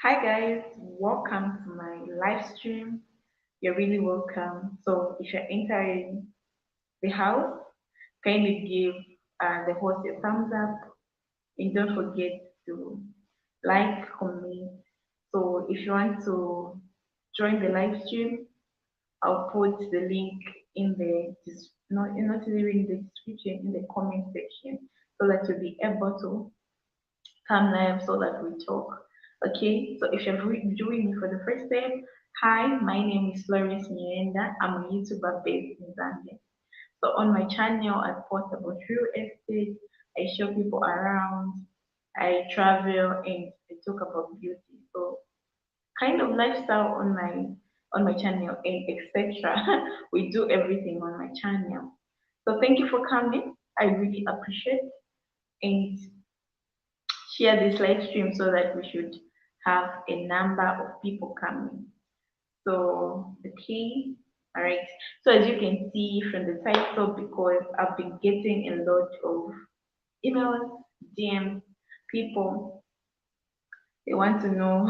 Hi guys, welcome to my live stream. You're really welcome. So if you're entering the house, kindly give the host a thumbs up and don't forget to like, comment. So if you want to join the live stream, I'll put the link in the not really in the description, in the comment section, so that you'll be able to come live so that we talk. Okay, so if you're joining me for the first time, hi, my name is florencejonathannyirenda. I'm a YouTuber based in Zambia. So on my channel, I post about real estate, I show people around, I travel, and I talk about beauty. So kind of lifestyle on my channel and etc. We do everything on my channel. So thank you for coming. I really appreciate and share this live stream so that we should have a number of people coming. So, okay, all right. So as you can see from the title, because I've been getting a lot of emails, DMs, people, they want to know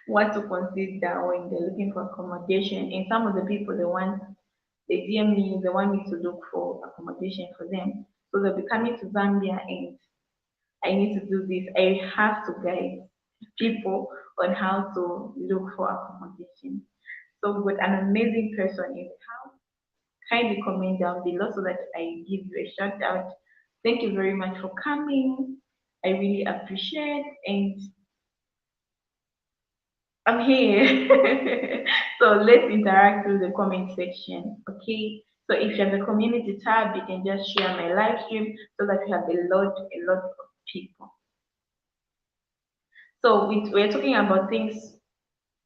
what to consider when they're looking for accommodation. And some of the people they DM me, they want me to look for accommodation for them. So they'll be coming to Zambia and I need to do this. I have to guide people on how to look for accommodation. So with an amazing person in the house, kindly comment down below so that I give you a shout out. Thank you very much for coming. I really appreciate and I'm here. So let's interact through the comment section. Okay. So if you have a community tab, you can just share my live stream so that we have a lot of people. So we're talking about things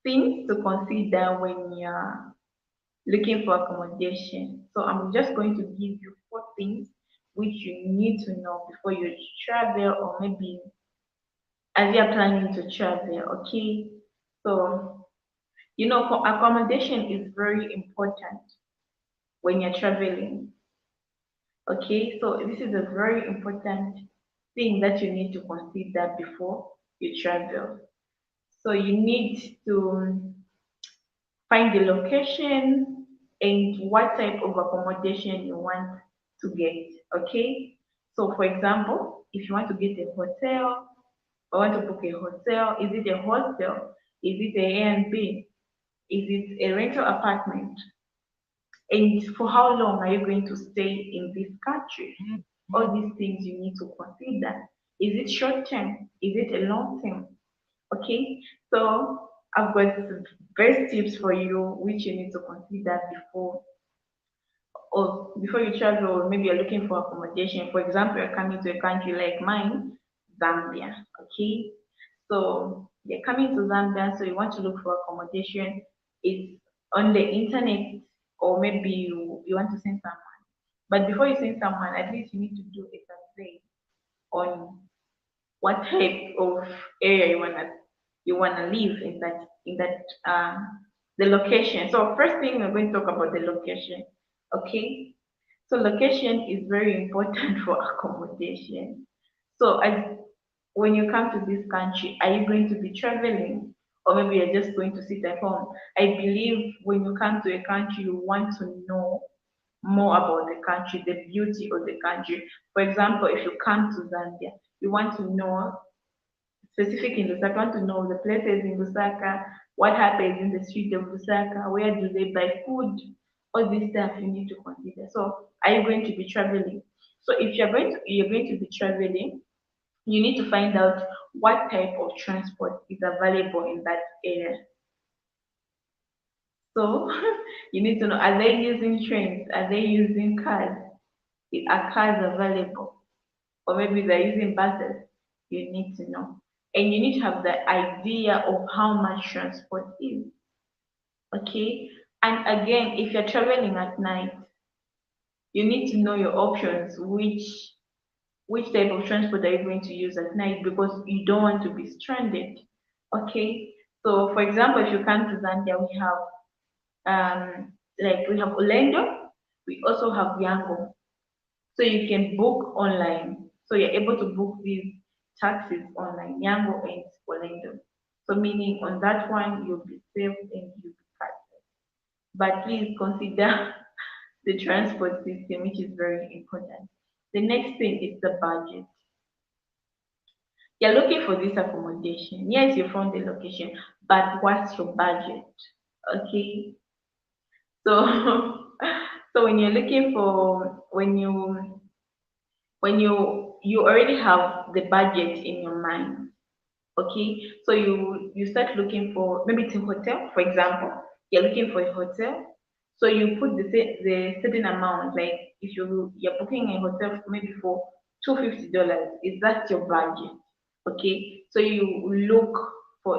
to consider when you're looking for accommodation. So I'm just going to give you 4 things which you need to know before you travel or maybe as you're planning to travel. Okay. So for accommodation is very important when you're traveling. Okay. So this is a very important thing that you need to consider before you travel. So you need to find the location and what type of accommodation you want to get. Okay. So for example, if you want to get a hotel or want to book a hotel, is it a hostel? Is it a Airbnb? Is it a rental apartment? And for how long are you going to stay in this country? All these things you need to consider. Is it short term? Is it a long term? Okay, so I've got some best tips for you which you need to consider before you travel, or maybe you're looking for accommodation. For example, you're coming to a country like mine, Zambia. Okay, so you're coming to Zambia, so you want to look for accommodation. It's on the internet, or maybe you want to send someone. But before you send someone, at least you need to do a survey on what type of area you wanna live in that the location. So first thing we're going to talk about the location. Okay. So location is very important for accommodation. So as when you come to this country, are you going to be traveling or maybe you're just going to sit at home? I believe when you come to a country, you want to know more about the country, the beauty of the country. For example, if you come to Zambia, you want to know specific in Lusaka, want to know the places in Lusaka, what happens in the street of Lusaka, where do they buy food, all this stuff you need to consider. So are you going to be traveling? So if you're going to be traveling, you need to find out what type of transport is available in that area. So you need to know, are they using trains? Are they using cars? Are cars available? Or maybe they're using buses. You need to know. And you need to have the idea of how much transport is. Okay? And again, if you're traveling at night, you need to know your options, which type of transport are you going to use at night because you don't want to be stranded. Okay? So for example, if you come to Zambia, we have Orlando, we also have Yango. So you can book online. So you're able to book these taxis online, Yango and Orlando. So meaning on that one you'll be safe and you'll be fast. But please consider the transport system, which is very important. The next thing is the budget. You're looking for this accommodation. Yes, you found the location, but what's your budget? Okay. So so when you're looking for when you already have the budget in your mind, okay, so you start looking for, maybe it's a hotel, for example. You're looking for a hotel, so you put the certain amount, like if you're booking a hotel maybe for $250, is that your budget? Okay, so you look for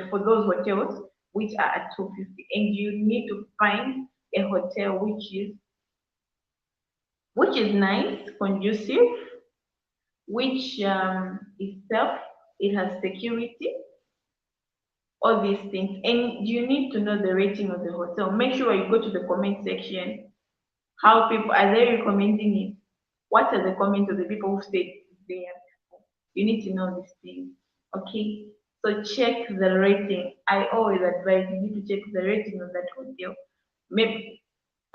for those hotels which are at 250, and you need to find a hotel which is nice, conducive, which is safe, it has security, all these things. And you need to know the rating of the hotel. Make sure you go to the comment section. How people are they recommending it? What are the comments of the people who stayed there? You need to know these things. Okay. So check the rating. I always advise you need to check the rating of that hotel. Maybe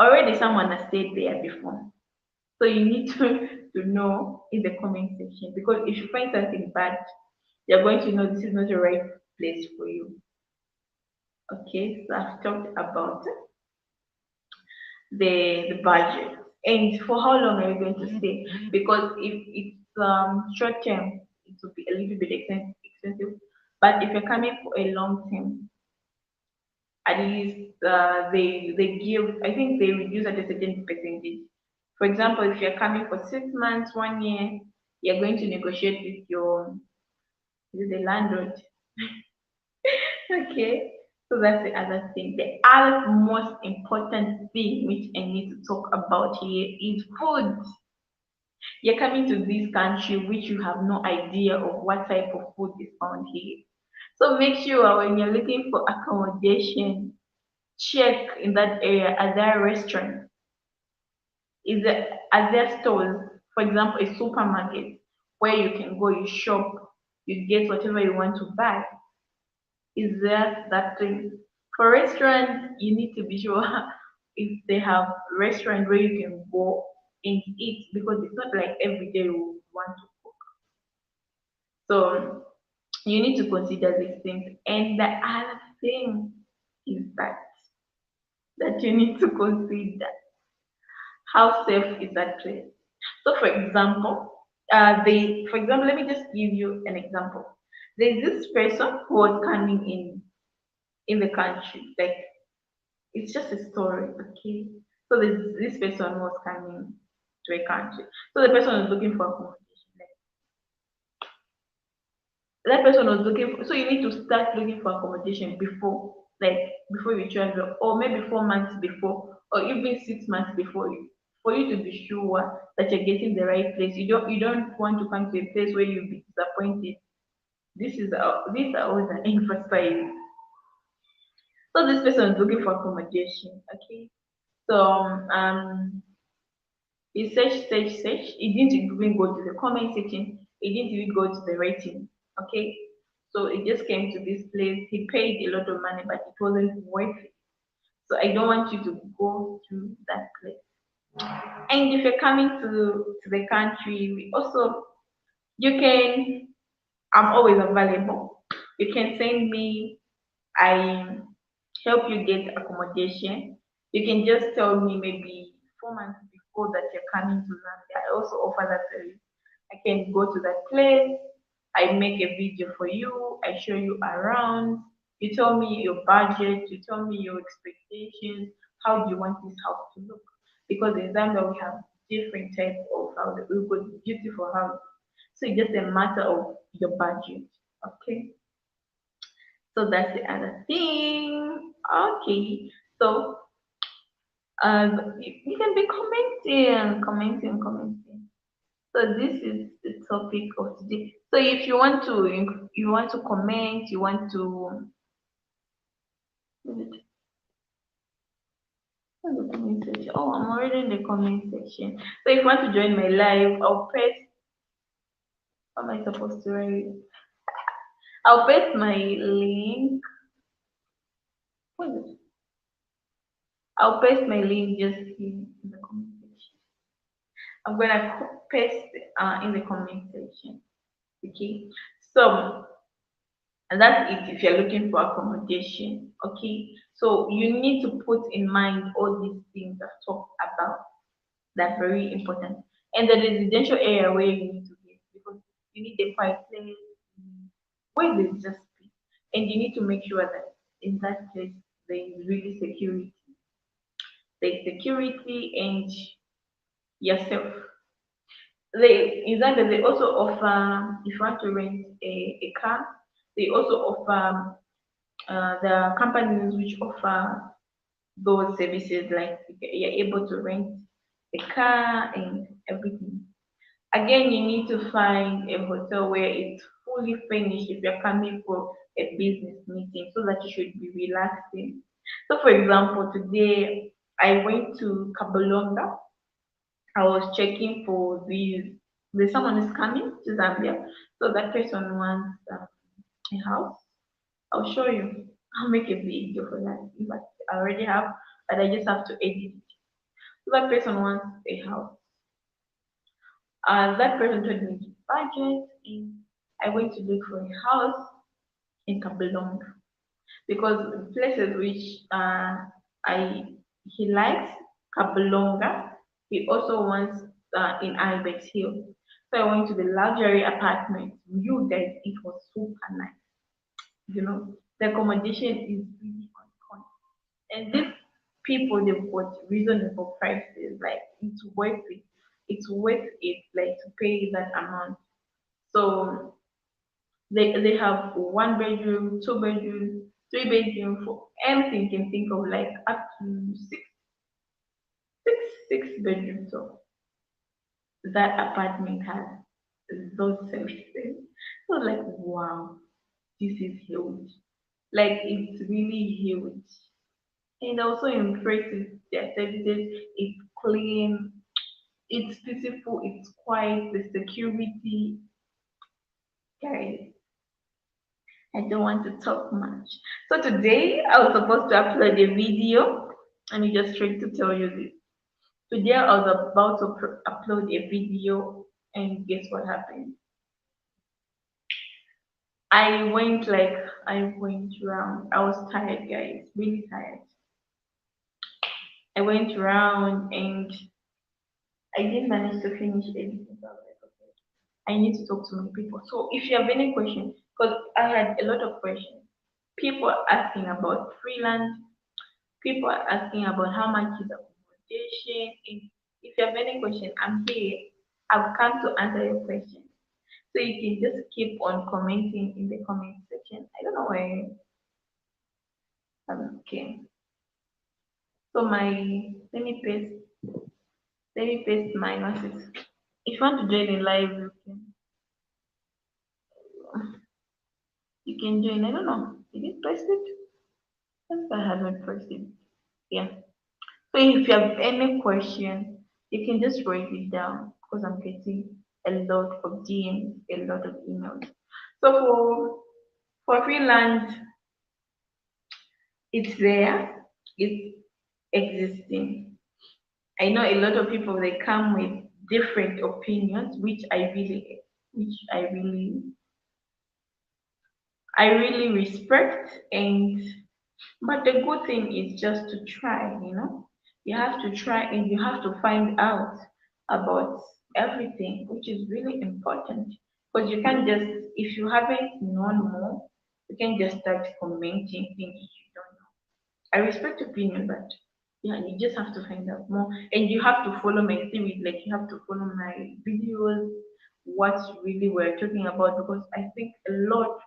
already someone has stayed there before. So you need to know in the comment section, because if you find something bad, you're going to know this is not the right place for you. Okay, so I've talked about the budget and for how long are you going to stay? Because if it's short term, it will be a little bit expensive. But if you're coming for a long term, at least they give, I think they reduce at a certain percentage. For example, if you're coming for 6 months, 1 year, you're going to negotiate with the landlord. Okay, so that's the other thing. The other most important thing which I need to talk about here is food. You're coming to this country which you have no idea of what type of food is found here. So make sure when you're looking for accommodation, check in that area. Are there restaurants? Are there stores? For example, a supermarket where you can go, you shop, you get whatever you want to buy. Is there that thing? For restaurants, you need to be sure if they have restaurant where you can go and eat, because it's not like every day you want to cook. So you need to consider these things. And the other thing is that you need to consider how safe is that place. So for example, let me just give you an example. There's this person who was coming in the country, like it's just a story, okay? So this person was coming to a country. So the person was looking for accommodation. Like, that person was looking for, so you need to start looking for accommodation before you travel, or maybe 4 months before, or even 6 months before for you to be sure that you're getting the right place. You don't want to come to a place where you'll be disappointed. These are always an emphasize. So this person is looking for accommodation, okay? So he search. He didn't even go to the comment section. He didn't even go to the rating, okay? So it just came to this place. He paid a lot of money, but it wasn't worth it. So I don't want you to go to that place. And if you're coming to the country, we also you can. I'm always available. You can send me. I help you get accommodation. You can just tell me maybe 4 months before that you're coming to Zambia. I also offer that service. I can go to that place. I make a video for you. I show you around. You tell me your budget. You tell me your expectations. How do you want this house to look? Because in Zambia we have different types of houses. We've got beautiful houses. So it's just a matter of your budget. Okay. So that's the other thing. Okay. So you can be commenting. So this is the topic of today. So if you want to comment, you want to what's the comment section? Oh, I'm already in the comment section. So if you want to join my live, I'll press. What am I supposed to write? I'll paste my link. What is it? I'll paste my link just in the comment section. I'm gonna paste in the comment section. Okay. So and that's it if you're looking for accommodation. Okay. So you need to put in mind all these things I've talked about. They're very important. And the residential area where you need to get because you need a quiet place where there's just peace. And you need to make sure that in that place there is really security. There's security and yourself. They in that they also offer if you want to rent a car, they also offer the companies which offer those services like you're able to rent a car and everything. Again, you need to find a hotel where it's fully furnished if you're coming for a business meeting so that you should be relaxing. So, for example, today I went to Kabalonga. I was checking for these. There's someone is coming to Zambia, so that person wants a house. I'll show you. I'll make a video for that. In fact, I already have, but I just have to edit it. So that person wants a house. That person told me his budget, and I went to look for a house in Kabelong because places which I he likes Kabelonga. He also wants in Ibex Hill. So I went to the luxury apartment. You guys, it was super nice. You know, the accommodation is really on point. And these people they've got reasonable prices, like it's worth it. It's worth it like to pay that amount. So they have one bedroom, two bedroom, three bedroom for anything you can think of, like up to six bedrooms. So that apartment has those services. So like wow, this is huge. Like it's really huge. And also impressive. Their services, it's clean, it's peaceful, it's quiet, the security. Guys, I don't want to talk much. So today I was supposed to upload a video. Let me just try to tell you this. Today I was about to upload a video, and guess what happened? I went around. I was tired, guys, really tired. I went around and I didn't manage to finish editing. So I was like, okay, I need to talk to my people. So if you have any questions, because I had a lot of questions, people asking about freelance, people are asking about how much is accommodation. And if you have any question, I'm here. I've come to answer your question. So you can just keep on commenting in the comment section. I don't know where. Okay. So let me paste my message. If you want to join in live, you can join. I don't know. Did it press it? Yes, I haven't pressed it. Yeah. So if you have any question, you can just write it down because I'm getting a lot of DMs, a lot of emails. So for freelance, it's there, it's existing. I know a lot of people they come with different opinions, which I really respect. And but the good thing is just to try, you know. You have to try and you have to find out about everything, which is really important. Because you can't just, if you haven't known more, you can just start commenting things you don't know. I respect opinion, but yeah, you just have to find out more. And you have to follow my series, like you have to follow my videos, what really we're talking about, because I think a lot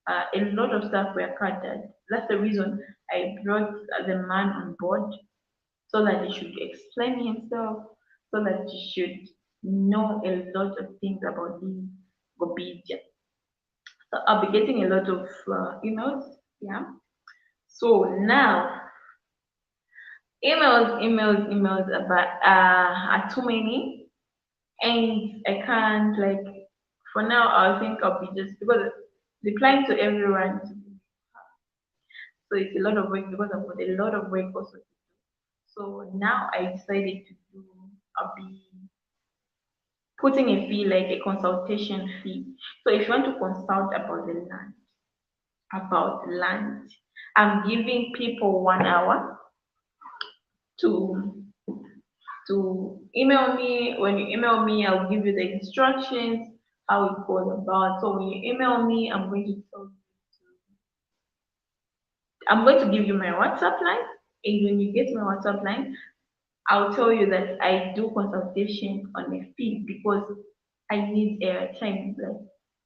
of stuff were covered. That's the reason I brought the man on board so that he should explain himself, so that he should know a lot of things about the Gobidia. So I'll be getting a lot of emails. Yeah. So now emails about are too many, and I can't like for now. I think I'll be just because replying to everyone. So it's a lot of work because I've got a lot of work also to do. So now I decided to do, I'll be putting a fee like a consultation fee. So if you want to consult about land, I'm giving people 1 hour to email me. When you email me, I'll give you the instructions, how it goes about. So when you email me, I'm going to give you my WhatsApp line. And when you get my WhatsApp line, I'll tell you that I do consultation on a fee because I need airtime. Like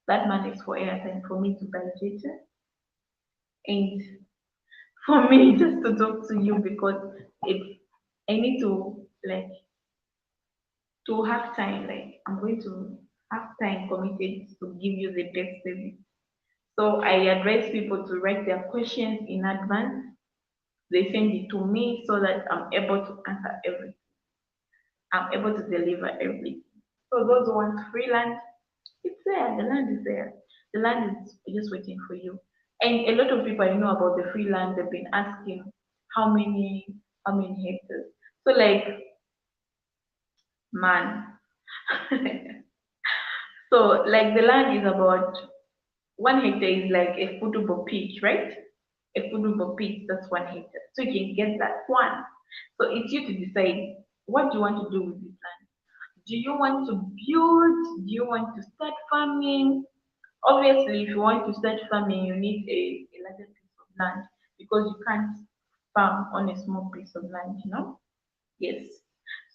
that money is for airtime for me to buy data and for me just to talk to you because it I need to like to have time. Like I'm going to have time committed to give you the best service. So I advise people to write their questions in advance. They send it to me so that I'm able to answer everything. I'm able to deliver everything. So those who want freelance, it's there. The land is there. The land is just waiting for you. And a lot of people I know about the freelance, they've been asking how many how many hectares. So like man. So like the land is about 1 hectare is like a football pitch, right? A football pitch, that's 1 hectare. So you can get that one. So it's you to decide what you want to do with this land. Do you want to build? Do you want to start farming? Obviously, if you want to start farming, you need a larger piece of land because you can't farm on a small piece of land, you know? Yes.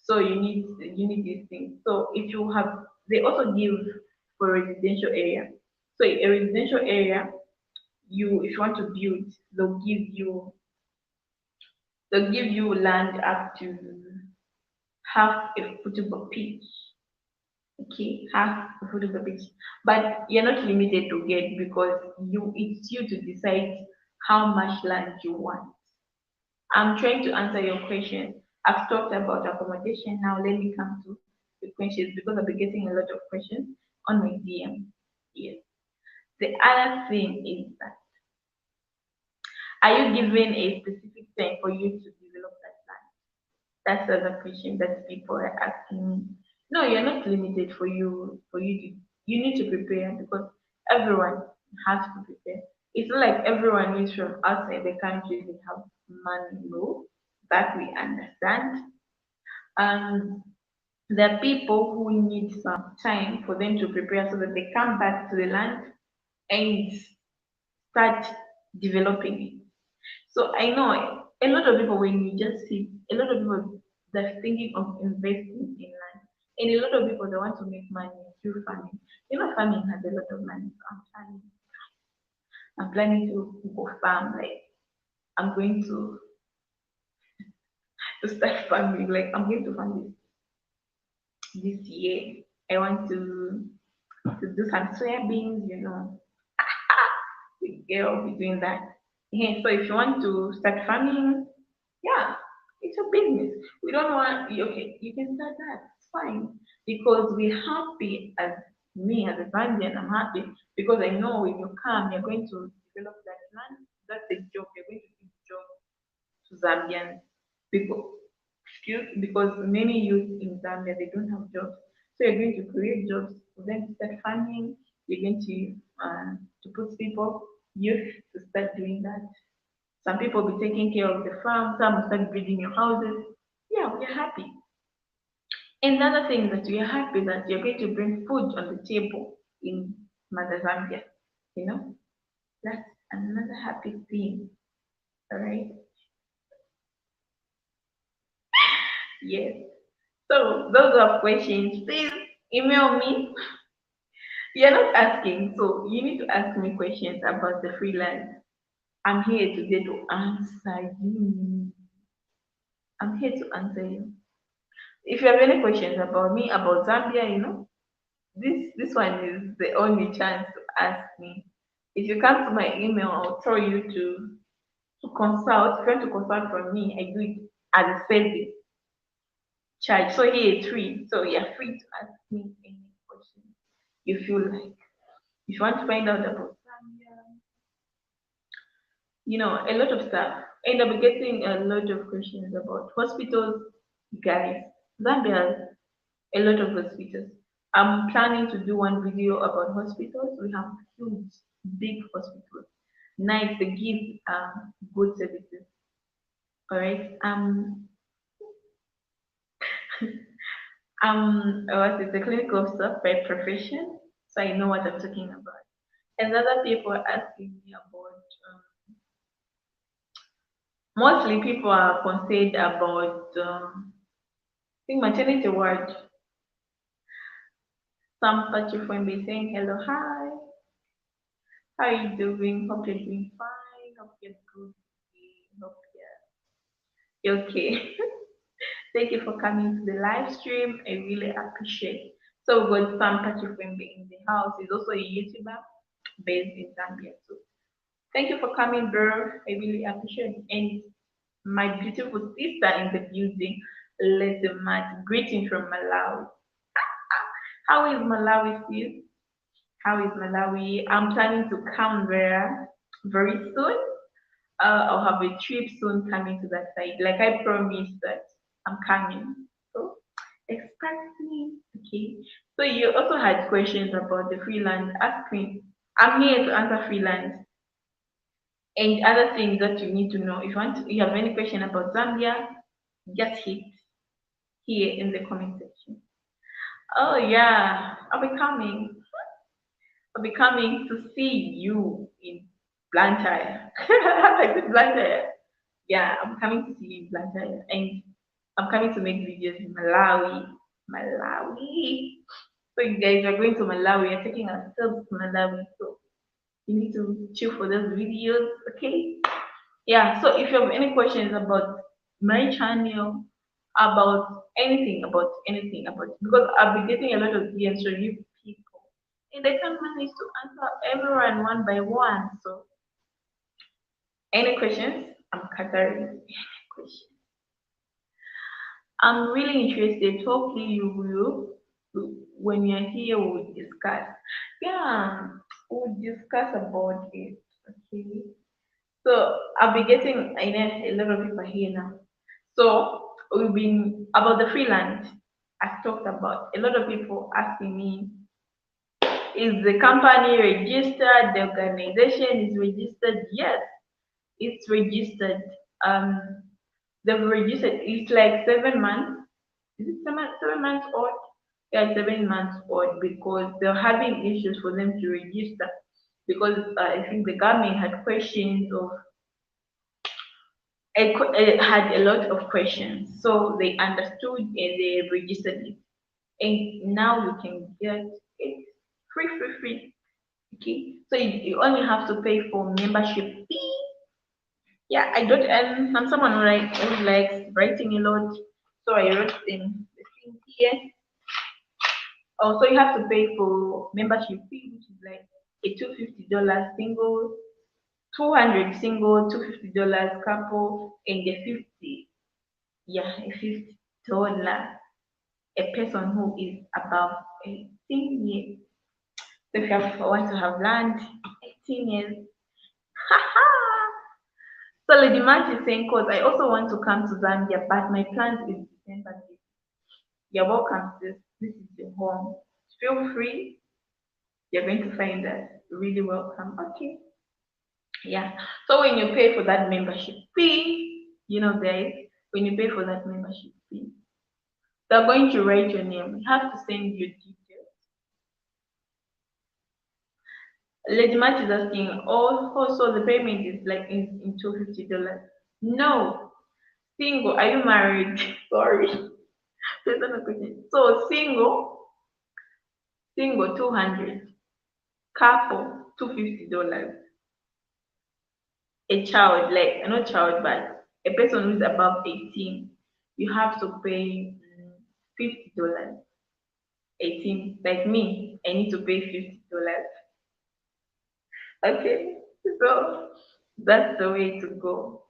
So you need these things. So if you have, they also give for residential area. So a residential area, you if you want to build, they'll give you land up to half a football pitch. Okay, half a football pitch. But you're not limited to get because it's you to decide how much land you want. I'm trying to answer your question. I've talked about accommodation. Now let me come to the questions because I've been getting a lot of questions on my DM. Yes. The other thing is that are you given a specific time for you to develop that plan? That's the other question that people are asking me. No, you're not limited you need to prepare because everyone has to prepare. It's not like everyone is from outside the country, they have money, no, that we understand. And there are people who need some time for them to prepare so that they come back to the land and start developing it. So I know a lot of people, when you just see a lot of people they're thinking of investing in land, and a lot of people they want to make money through farming. You know, farming has a lot of money. So I'm planning to go farm. Like I'm going to start farming. Like I'm going to farm this year. I want to do some soybeans. You know, the girl be doing that. Yeah, so if you want to start farming, yeah, it's a business. We don't want okay, you can start that. It's fine. Because we're happy as me as a Zambian, I'm happy because I know when you come, you're going to develop that land. That's the job. You're going to give job to Zambian people. Because many youth in Zambia they don't have jobs. So you're going to create jobs for them to start farming. You're going to put people, youth to start doing that. Some people will be taking care of the farm, some will start building your houses. Yeah, we're happy. And the other thing is that we are happy that you're going to bring food on the table in Mother Zambia. You know, that's another happy thing. All right. Yes. So those are questions. Please email me. You're not asking, so you need to ask me questions about the freelance. I'm here today to answer you. I'm here to answer you. If you have any questions about me, about Zambia, this one is the only chance to ask me. If you come to my email, I'll tell you to consult. If you want to consult from me, I do it as a service charge. So here it's free. So you're free to ask me any question you feel like. If you want to find out about Zambia, a lot of stuff. And I'll be getting a lot of questions about hospitals, guys. Zambia has a lot of hospitals. I'm planning to do one video about hospitals. We have huge, big hospitals. Nice, they give good services. All right. I was a clinical officer by profession, so I know what I'm talking about. And other people are asking me about. Mostly, people are concerned about. I think maternity ward. Some Patrick when be saying hello, hi, how are you doing? Hope you're doing fine. Hope you're good. Hope you're okay. Thank you for coming to the live stream. I really appreciate. So we got Sam Patrick Wembe in the house. He's also a YouTuber based in Zambia. So thank you for coming, bro. I really appreciate it. And my beautiful sister in the building, Lady Matt. Greeting from Malawi. How is Malawi, sis? How is Malawi? I'm planning to come there very soon. I'll have a trip soon coming to that side. Like I promised that I'm coming. So expect me. Okay. So you also had questions about the freelance. Ask me. I'm here to answer freelance and other things that you need to know. If you have any question about Zambia, just hit here in the comment section. Oh yeah, I'll be coming. I'll be coming to see you in Blantyre. I said Blantyre. Yeah, I'm coming to see you in Blantyre. And I'm coming to make videos in Malawi. Malawi. So you guys are going to Malawi. We're taking ourselves to Malawi. So you need to chill for those videos, okay? Yeah, so if you have any questions about my channel, about anything, about because I've been getting a lot of DMs from you people, and I can't manage to answer everyone one by one. So, any questions? I'm catering any questions. I'm really interested. Hopefully, you will. When you're here, we'll discuss. Yeah, we'll discuss about it. Okay. So I'll be getting I know a lot of people here now. So we've been about the freelance. I've talked about a lot of people asking me, is the company registered? The organization is registered? Yes, it's registered. Um, they've registered. It's like 7 months. Is it 7 months old? Yeah, 7 months old because they're having issues for them to register because I think the government had questions of it had a lot of questions, so they understood and they registered it. And now you can get it free. Okay, so you only have to pay for membership fee. Yeah, I don't. I'm someone who likes writing a lot, so I wrote in the thing here. Also, you have to pay for membership fee, which is like a $250 single, 200 single, $250 couple, and the 50. Yeah, a $50 a person who is above 18 years. So if you want to have land, 18 years. So Lady March is saying, cause I also want to come to Zambia, but my plans is December. You're welcome, sis. This is your home. Feel free. You're going to find us really welcome. Okay. Yeah. So when you pay for that membership fee, guys, when you pay for that membership fee, they're going to write your name. You have to send your details. Lady Match is asking, also the payment is like in $250. No, single. Are you married? Sorry, there's another question. So single 200, couple $250. A child, like not child, but a person who is above 18, you have to pay $50. 18, like me, I need to pay $50. Okay, so that's the way to go.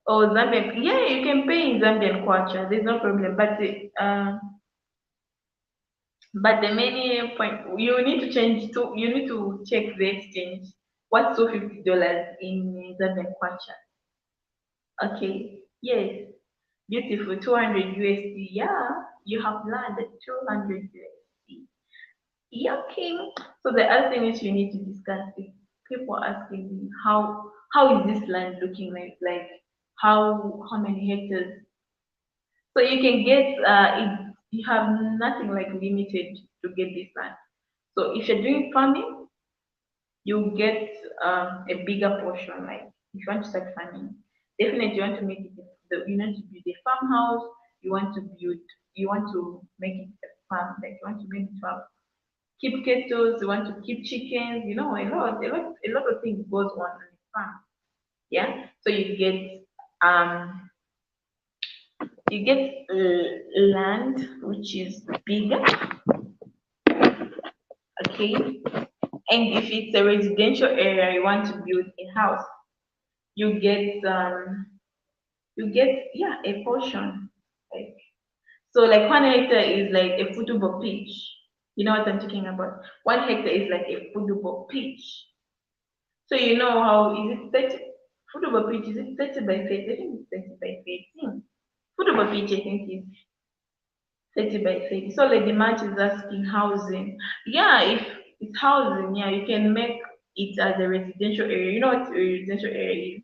Oh, Zambian, yeah, you can pay in Zambian kwacha. There's no problem. But the main point you need to check the exchange. What's $250 in Zambian kwacha? Okay, yes, beautiful. 200 USD. Yeah, you have landed 200 USD. Yeah, okay. So the other thing which you need to discuss is people asking me how is this land looking like? Like how many hectares? So you can get you have nothing like limited to get this land. So if you're doing farming, you get a bigger portion. Like if you want to start farming, definitely you want to make it you want to build a farmhouse. You want to make it a farm. Like you want to make it farm. Keep kettles. You want to keep chickens. You know, a lot of things goes on a farm. Yeah. So you get land which is bigger. Okay. And if it's a residential area, you want to build a house, you get yeah, a portion. Like so like 1 hectare is like a football pitch. You know what I'm talking about? 1 hectare is like a football pitch. So you know how is it 30 football pitch, is it 30 by 30? I think it's 30 by 13. Football pitch I think is 30 by 30. So like the match is asking housing. Yeah, if it's housing, yeah, you can make it as a residential area. You know what a residential area is?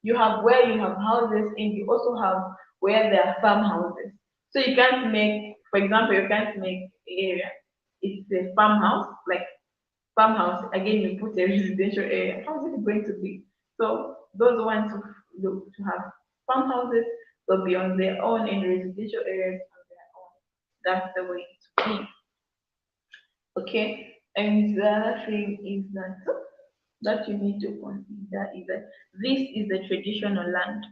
You have where you have houses and you also have where there are farmhouses. So you can't make, for example, you can't make area. It's a farmhouse, like farmhouse. Again, you put a residential area. How is it going to be? So those ones who look to have farmhouses will be on their own and residential areas on their own. That's the way to be. Okay. And the other thing is that you need to consider is that this is the traditional land.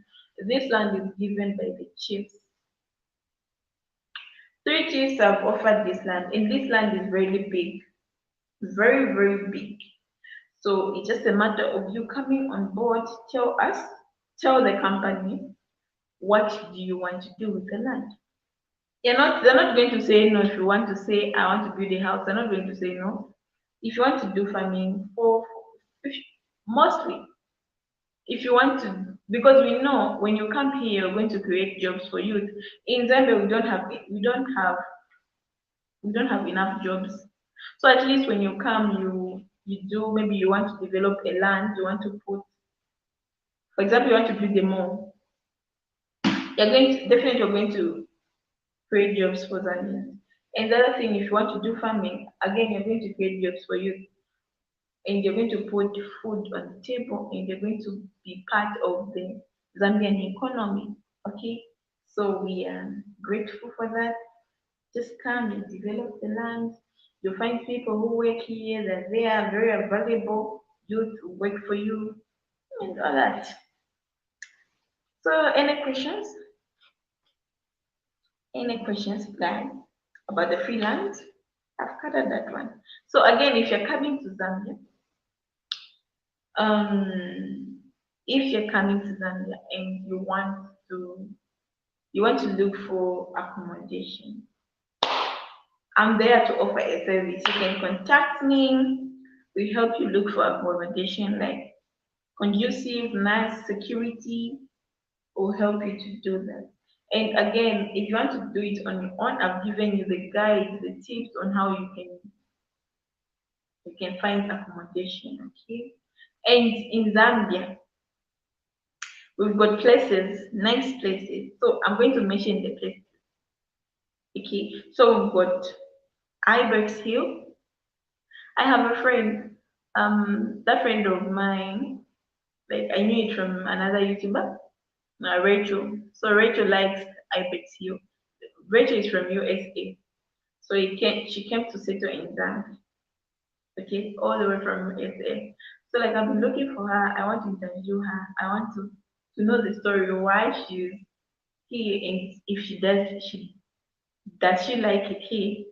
This land is given by the chiefs. 3 chiefs have offered this land, and this land is really big, very, very big. So it's just a matter of you coming on board, tell the company what do you want to do with the land. They're not going to say no if you want to say I want to build a house. They're not going to say no. If you want to do farming mostly if you want to, because we know when you come here, you're going to create jobs for youth. In Zambia, we don't have enough jobs. So at least when you come, you do maybe you want to develop a land, you want to put, for example, you want to build a mall. You're going to create jobs for Zambians. And the other thing, if you want to do farming, again, you're going to create jobs for youth. And you're going to put food on the table and you're going to be part of the Zambian economy. Okay, so we are grateful for that. Just come and develop the land. You find people who work here that they are very valuable. Youth who work for you and all that. So, any questions? Any questions, guys, about the freelance? I've covered that one. So again, if you're coming to Zambia, um, if you're coming to Zambia and you want to look for accommodation, I'm there to offer a service. You can contact me. We help you look for accommodation like conducive, nice security. Will help you to do that. And again, if you want to do it on your own, I've given you the guides, the tips on how you can find accommodation. Okay. And in Zambia, we've got places, nice places. So I'm going to mention the places. Okay. So we've got Ibex Hill. I have a friend, that friend of mine, like I knew it from another YouTuber, Rachel. So Rachel likes Ibex Hill. Rachel is from USA. So she came to settle in Zambia. Okay, all the way from USA. So like I've been looking for her. I want to interview her. I want to know the story why she's here and if she like it here.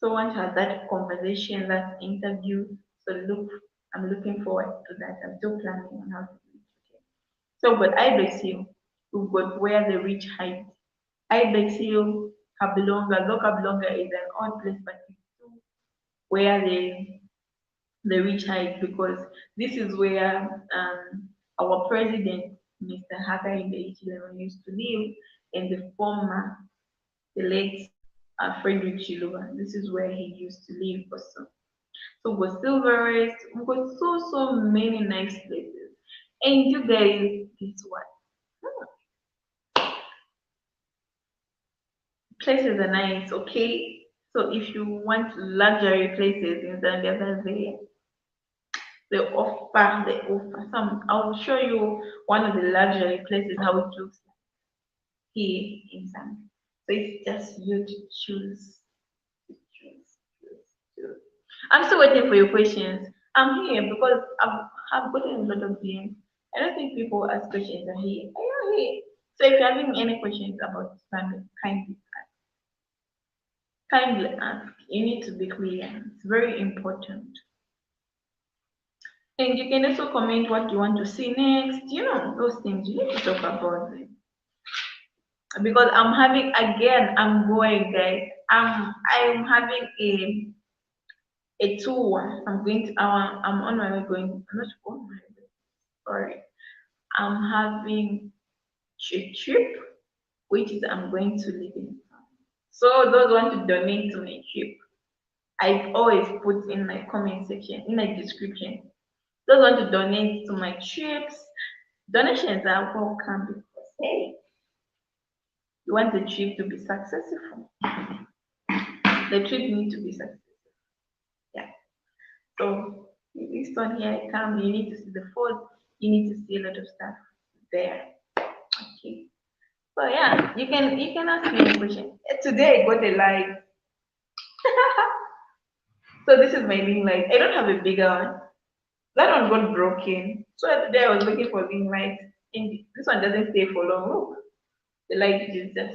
So I want to have that conversation, that interview. So I'm looking forward to that. I'm still planning on how to do it. Okay. So but Ibex Hill, we've got where the rich hide. Ibex Hill, Kablonga. Though Kablonga is an odd place, but it's still where the rich height, because this is where our president, Mr. Hakainde Hichilema, used to live, and the former, the late Frederick Chiluba. This is where he used to live also. So we've got Silver Rest, we've got so many nice places. And you guys, guess what? Places are nice, okay? So if you want luxury places in Zambia, they offer some. I will show you one of the luxury places, how it looks like here in Zambia. So it's just you to choose. Choose. I'm still waiting for your questions. I'm here because I've gotten a lot of DMs. I don't think people ask questions are here. I am here. So if you're having any questions about family, kindly ask. You need to be clear. It's very important. And you can also comment what you want to see next. You know, those things you need to talk about them. Because I'm going, guys. I'm having a tour. I'm on my way going. I'm not on my way. Sorry. I'm having a trip, which is I'm going to live in. So those want to donate to my trip, I always put in my comment section, in my description. Those want to donate to my trips, donations are welcome because hey, you want the trip to be successful. The trip needs to be successful. Yeah. So this one here I come, you need to see the food, you need to see a lot of stuff there. Okay. So yeah, you can ask me a question. Today I got a light. So this is my ring light. I don't have a bigger one. That one got broken. So today I was looking for ring light. And this one doesn't stay for long. Look, the light is just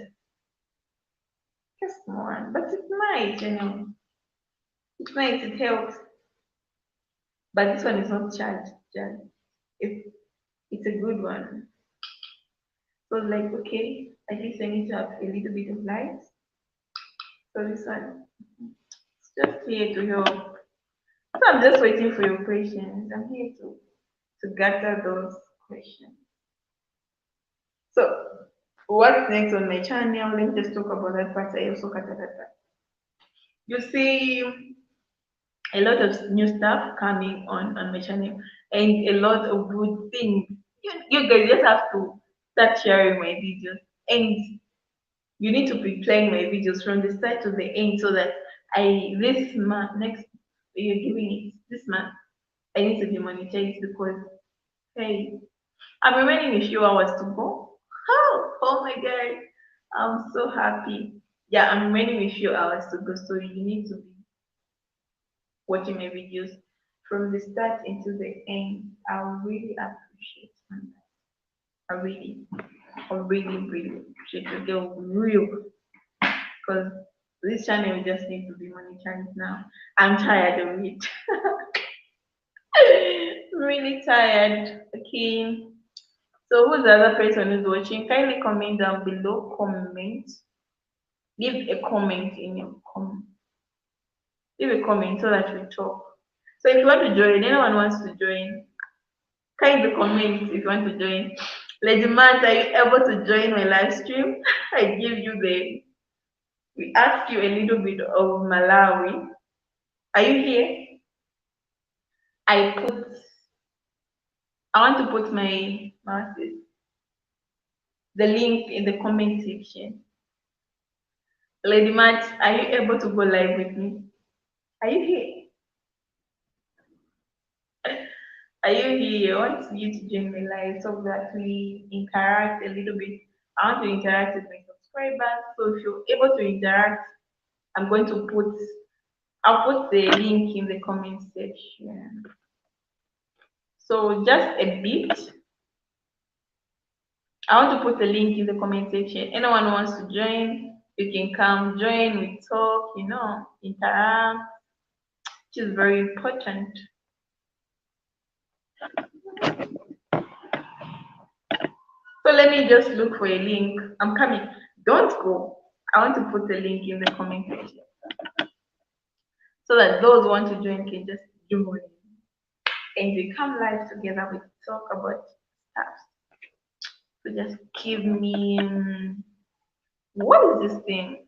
small one. But it's nice, you know. It's nice, it helps. But this one is not charged. It's a good one. So like okay, at least I need to have a little bit of light. So this one, it's just here to help. So I'm just waiting for your questions. I'm here to gather those questions. So what's next on my channel? Let me just talk about that part. I also gather that part. You see a lot of new stuff coming on my channel and a lot of good things. You guys just have to start sharing my videos, and you need to be playing my videos from the start to the end so that this month next you're giving it this month I need to be monetized because hey, I'm remaining a few hours to go. Oh my god, I'm so happy. Yeah, I'm remaining a few hours to go, so you need to be watching my videos from the start into the end. I really appreciate that. I really appreciate the girl real because this channel just needs to be monetized now. I'm tired of it. Really tired. Okay. So who's the other person who's watching? Kindly comment down below. Comment. Leave a comment in your comment. Leave a comment so that we talk. So if you want to join, anyone wants to join, kindly comment if you want to join. Lady Mant, are you able to join my live stream? I give you we ask you a little bit of Malawi. Are you here? I want to put the link in the comment section. Lady Mant, are you able to go live with me? Are you here? Are you here? I want you to join me live so that we interact a little bit. I want to interact with my subscribers. So if you're able to interact, I'll put the link in the comment section. So just a bit. I want to put the link in the comment section. Anyone who wants to join, you can come join, we talk, interact, which is very important. So let me just look for a link. I'm coming. Don't go. I want to put the link in the comment section so that those who want to join can just join. and we come live together, we talk about stuff. So just give me what is this thing?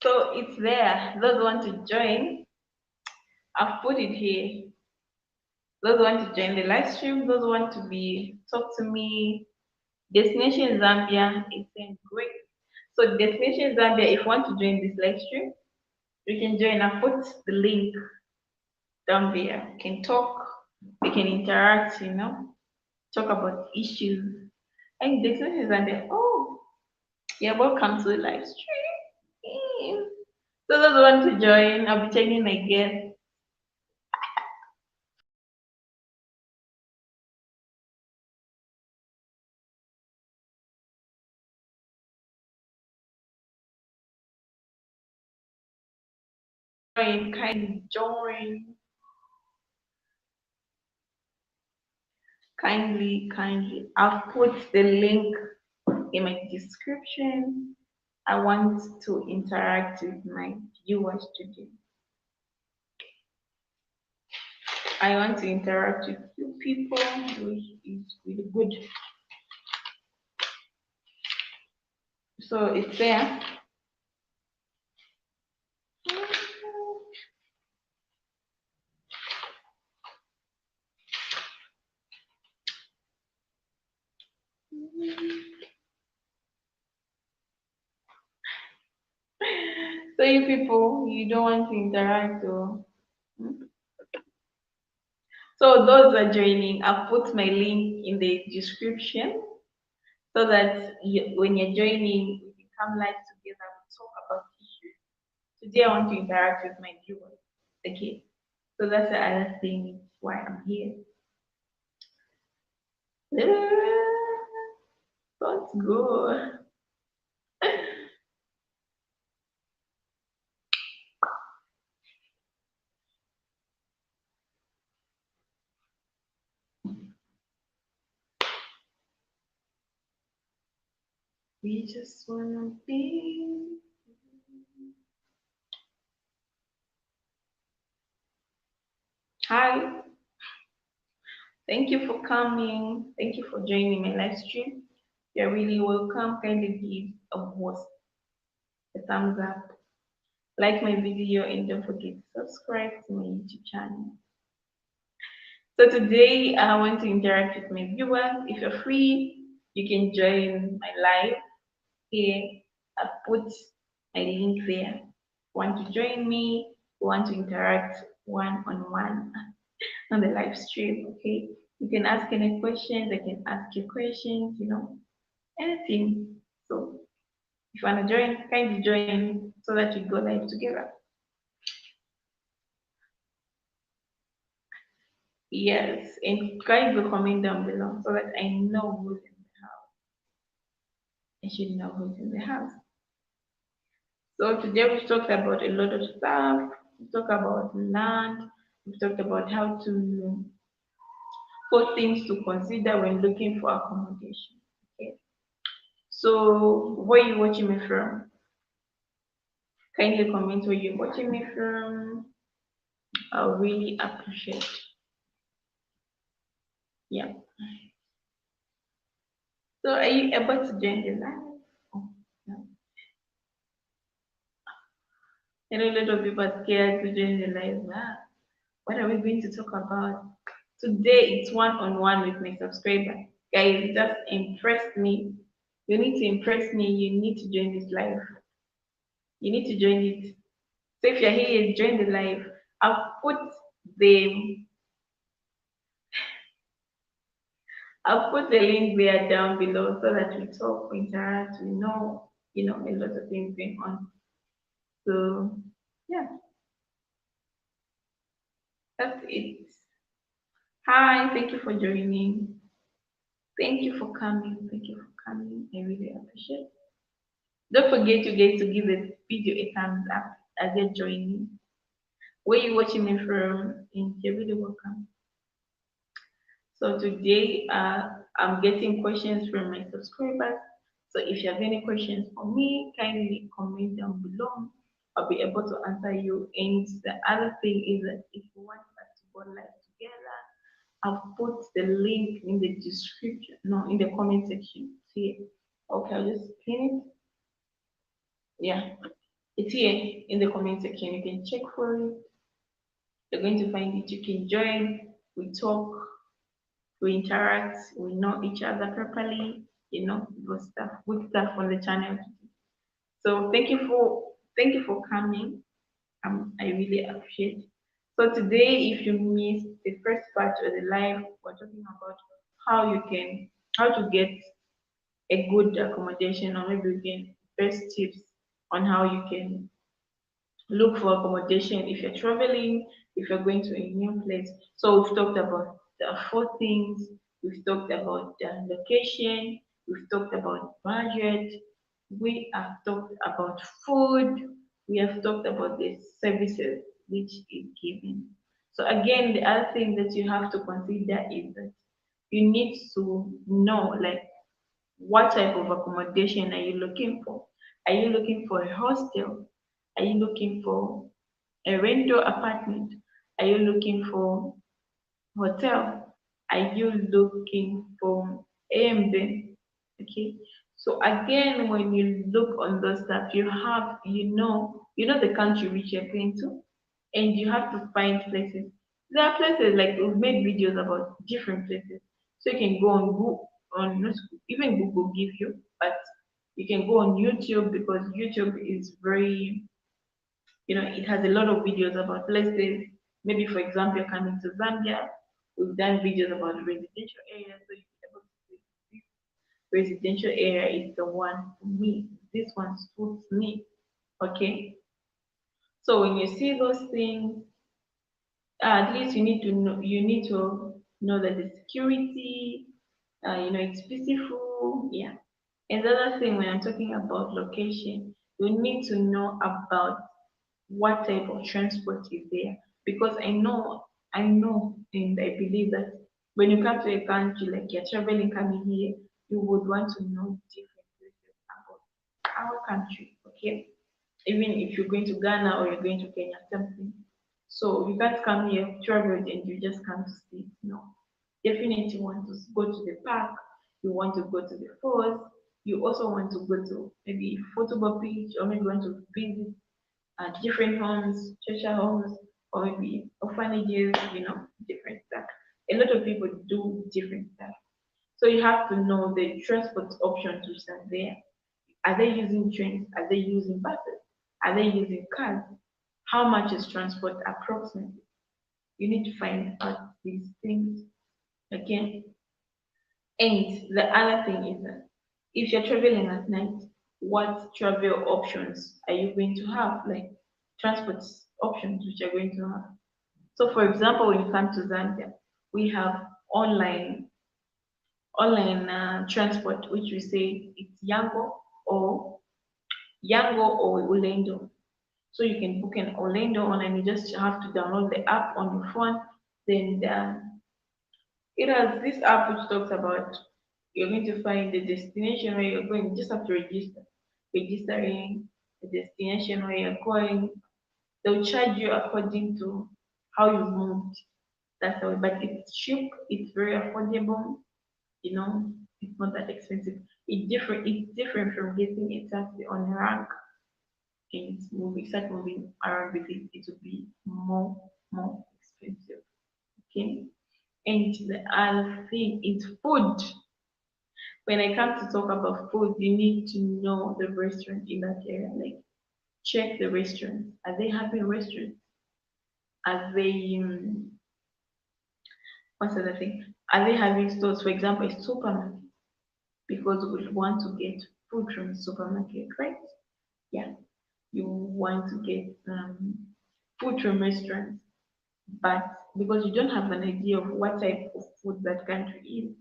So it's there. Those want to join, I've put it here. Those want to join the live stream, those want to be talk to me. Destination Zambia is saying great. So Destination Zambia, if you want to join this live stream, you can join. I put the link down there. You can talk, we can interact, talk about issues. And Destination Zambia, oh, yeah, welcome to the live stream. So those who want to join, I'll be checking my guest. Join. Kindly. I've put the link in my description. I want to interact with my viewers today. I want to interact with you people, which is really good. So it's there. So you people, you don't want to interact or so those are joining, I've put my link in the description so that when you're joining, we can come live together and talk about issues. Today I want to interact with my viewers. Okay. So that's the other thing why I'm here. Let's go. We just wanna be. Hi. Thank you for coming. Thank you for joining my live stream. You're really welcome. Kindly give a voice, a thumbs up, like my video, and don't forget to subscribe to my YouTube channel. So today I want to interact with my viewers. If you're free, you can join my live here. I put my link there. Want to join me? Want to interact one-on-one on the live stream? Okay, you can ask any questions, I can ask you questions, anything. So if you wanna join, kindly join so that we go live together. Yes, and kindly comment down below so that I know who's in the house. I should know who's in the house. So today we talked about a lot of stuff. We talked about land. We talked about how to put things to consider when looking for accommodation. Okay. So where you watching me from? Kindly comment where you're watching me from. I really appreciate. Yeah. So are you able to join the live? Oh, no. I know a lot of people are scared to join the live. Ah, what are we going to talk about? Today it's one-on-one with my subscriber. Guys, just impress me. You need to impress me. You need to join this live. You need to join it. So if you're here, join the live. I'll put the I'll put the link there down below so that we talk, we interact, we know, a lot of things going on. So yeah, that's it. Hi, thank you for joining. Thank you for coming. Thank you for coming. I really appreciate it. Don't forget to give the video a thumbs up as you're joining. Where you watching me from? And you're really welcome. So today, I'm getting questions from my subscribers. So if you have any questions for me, kindly comment down below. I'll be able to answer you. And the other thing is that if you want us to go live together, I'll put the link in the description, no, in the comment section. See, okay, I'll just pin it. Yeah, it's here in the comment section. You can check for it. You're going to find it. You can join. We talk, we interact, we know each other properly. Good stuff on the channel. So thank you for coming. I really appreciate. So today, if you missed the first part of the live, we're talking about how to get a good accommodation, or maybe we can first tips on how you can look for accommodation if you're traveling, if you're going to a new place. So we've talked about the four things, we've talked about the location, we've talked about budget, we have talked about food, we have talked about the services which is given. So again, the other thing that you have to consider is that you need to know, like, what type of accommodation are you looking for? Are you looking for a hostel? Are you looking for a rental apartment? Are you looking for hotel? Are you looking for Airbnb? Okay. So again, when you look on those stuff, you know the country which you're going to, and you have to find places. There are places like we've made videos about different places, so you can go on Google, on not Google, even Google give you, but you can go on YouTube because YouTube is very, it has a lot of videos about places. Maybe, for example, you're coming to Zambia, we've done videos about residential areas, so you're able to see this residential area is the one for me. This one suits me. Okay. So when you see those things, at least you need to know that the security, it's peaceful. Yeah. Another thing, when I'm talking about location, you need to know about what type of transport is there, because I know and I believe that when you come to a country, like you're traveling coming here, you would want to know different places about our country. Okay. Even if you're going to Ghana or you're going to Kenya, something. So you can't come here, travel, and you just come to see. No. Definitely you want to go to the park, you want to go to the falls, you also want to go to maybe football pitch, or maybe you want to visit different homes, church homes, or maybe orphanages, different stuff. A lot of people do different stuff. So you have to know the transport options which are there. Are they using trains? Are they using buses? Are they using cars? How much is transport approximately? You need to find out these things. Okay. And the other thing is that if you're traveling at night, what travel options are you going to have? Like transport options which you're going to have. So for example, when you come to Zambia, we have online transport, which we say it's or Yango or Ulendo. So you can book an Orlando online. You just have to download the app on your phone. Then it has this app which talks about you're going to find the destination where you're going. You just have to registering the destination where you're going. They'll charge you according to how you moved. That's how. But it's cheap. It's very affordable. You know, it's not that expensive. It's different from getting a taxi on rank and start moving around with it. It will be more expensive. Okay. And the other thing is food. When I come to talk about food, you need to know the restaurant in that area. Like check the restaurant. Are they having restaurants? Are they what's the other thing? Are they having stores? For example, a supermarket, because we want to get food from the supermarket, right? Yeah, you want to get food from restaurants, but because you don't have an idea of what type of food that country is.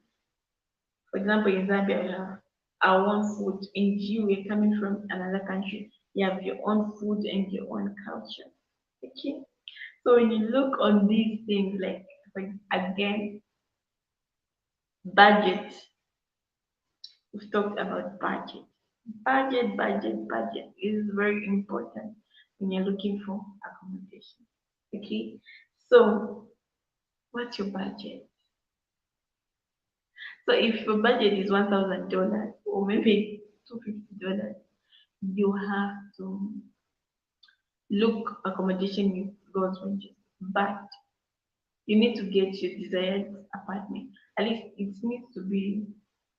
For example, in Zambia, we have our own food. In you, we're coming from another country. You have your own food and your own culture. Okay. So when you look on these things, like again, budget. We've talked about budget. Budget is very important when you're looking for accommodation. Okay. So what's your budget? So if your budget is $1,000 or maybe $250, you have to look accommodation with those ranges. But you need to get your desired apartment. At least it needs to be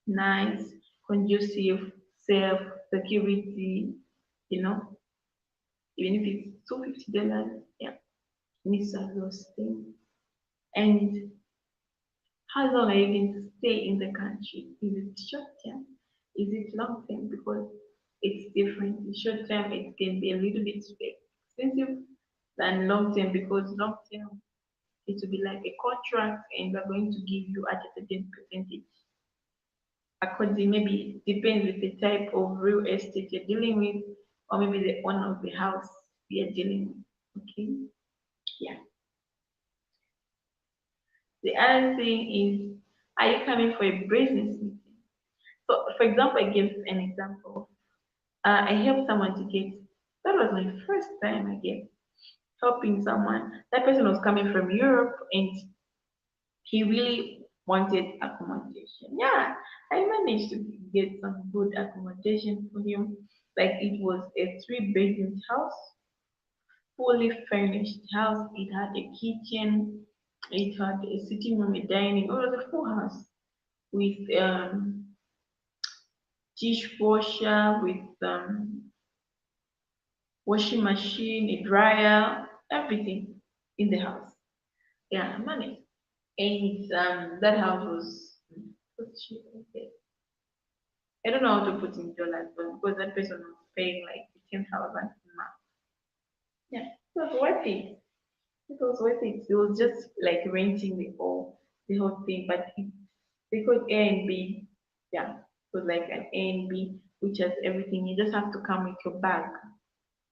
nice, conducive, safe, security, you know, even if it's $250, yeah, it needs to have those things. And how long are you going to stay in the country? Is it short term? Is it long term? Because it's different. In short term, it can be a little bit expensive than long term, because long term it will be like a contract and they're going to give you at a certain percentage. According, maybe depends with the type of real estate you're dealing with, or maybe the owner of the house you're dealing with. Okay. Yeah. The other thing is, are you coming for a business meeting? So, for example, I give an example. I helped someone to get, that was my first time I guess, helping someone. That person was coming from Europe and he really wanted accommodation. Yeah, I managed to get some good accommodation for him. Like it was a three-bedroom house, fully furnished house. It had a kitchen, it had a sitting room, a dining. It was a full house with dishwasher, with washing machine, a dryer, everything in the house. Yeah, I managed. And that house was cheap, I guess. I don't know how to put in dollars, but because that person was paying like 10,000 a month. Yeah, it was worth it. It was worth it. It was just like renting the whole thing, but they called A and B. Yeah, it was like an A and B, which has everything. You just have to come with your bag.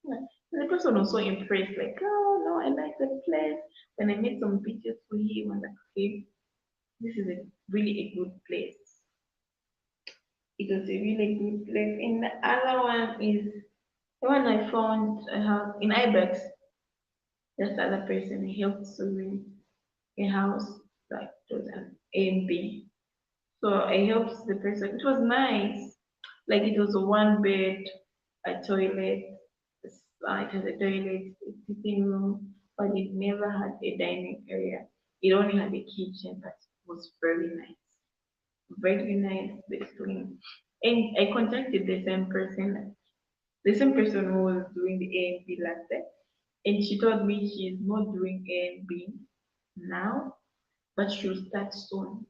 Yeah. And the person was so impressed, like, oh no, I like the place. When I made some pictures for him, I was like, okay, this is really a good place. It was a really good place. And the other one is the one I found a house in Ibex. That's the other person he helped to rent a house, like it was an A and B. So I helped the person. It was nice. Like it was a one bed, a toilet. It has a toilet, a sitting room, but it never had a dining area. It only had a kitchen, but it was very nice. Very nice, the clean. And I contacted the same person who was doing the A and B last time, and she told me she's not doing A and B now, but she'll start soon.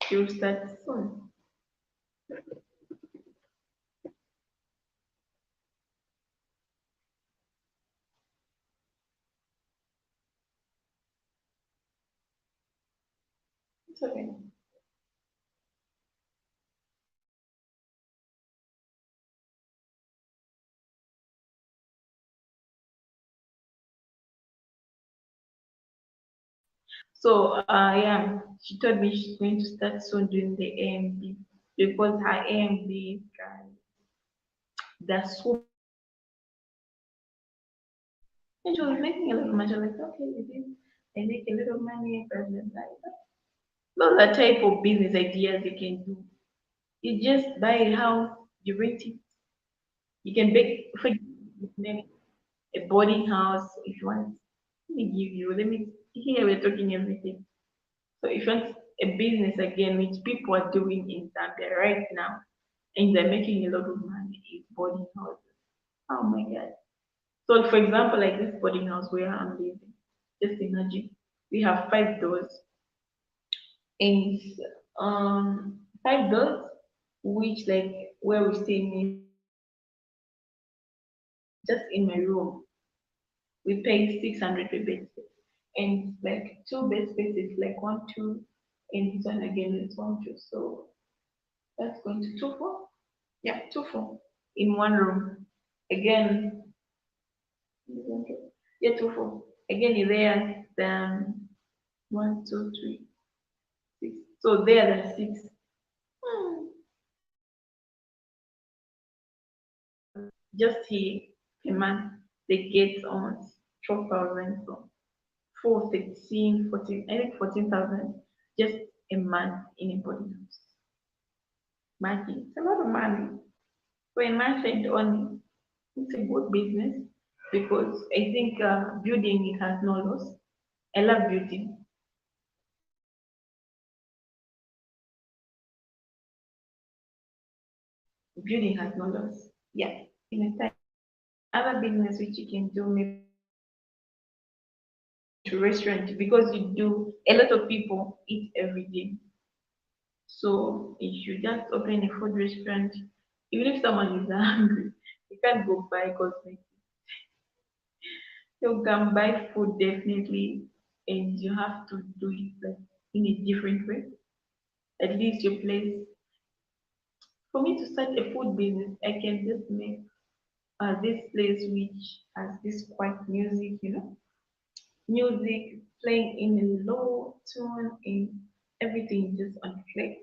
She'll start soon. It's okay. So, yeah, she told me she's going to start soon doing the AMB because her AMB, guys, that's so. And she was making a lot of money. I was like, okay, it is. I make a little money, blah, blah, blah. Those are type of business ideas you can do. You just buy a house, you rent it. You can make for a boarding house if you want. Let me give you. Let me here we're talking everything. So if you want a business again, which people are doing in Zambia right now, and they're making a lot of money, is boarding houses. Oh my God. So for example, like this boarding house where I'm living, just imagine we have 5 doors and 5 doors, which like where we stay in just in my room, we pay 600 per bed space. And like two bed spaces, like one, two, and this one again is one, two. So that's going to two, four. Yeah, two, four in one room. Again, yeah, two, four. Again, there, then one, two, three, six. So there, there's six. Hmm. Just here, a month, they get almost 12,000 from 4, 13, 14, I think 14,000 just a month in a boarding house. Imagine, it's a lot of money. For a merchant only, it's a good business because I think building it has no loss. I love building. Building has no loss. Yeah. In a time, other business which you can do maybe to restaurant because you do a lot of people eat every day. So if you just open a food restaurant, even if someone is hungry, you can't go buy cosmetics. You can buy food definitely, and you have to do it like in a different way. At least your place. For me to start a food business, I can just make this place which has this quiet music, music playing in a low tone and everything just on flex.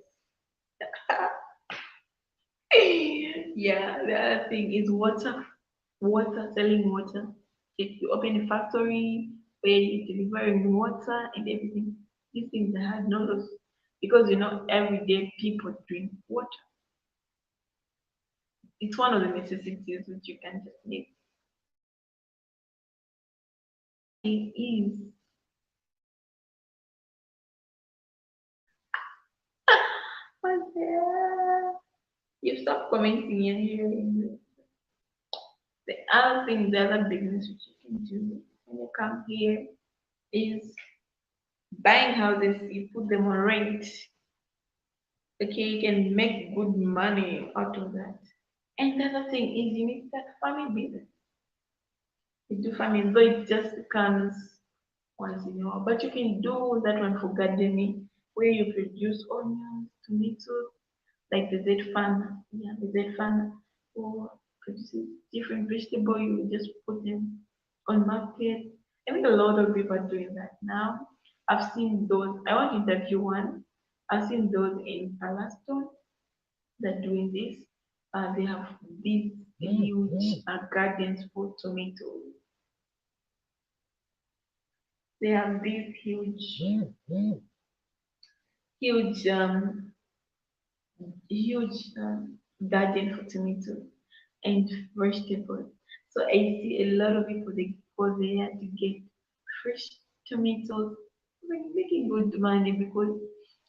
Yeah, the other thing is water. Water, selling water. If you open a factory where you're delivering water and everything, these things are hard no loss because every day people drink water. It's one of the necessities which you can just make. It is. What's there? You stop commenting and hearing. The other thing, the other business which you can do when you come here is buying houses, you put them on rent. Okay, you can make good money out of that. And the other thing is you need that farming business. You do farming, though it just comes once in a while. But you can do that one for gardening, where you produce onions, tomatoes, like the Z farmer. Yeah, the Z farmer who produces different vegetable. You just put them on market. I think a lot of people are doing that now. I've seen those. I want to interview one. I've seen those in Palestine that doing this. They have these huge gardens for tomatoes. They have these huge garden for tomatoes and vegetables. So I see a lot of people they go there to get fresh tomatoes, like making good money because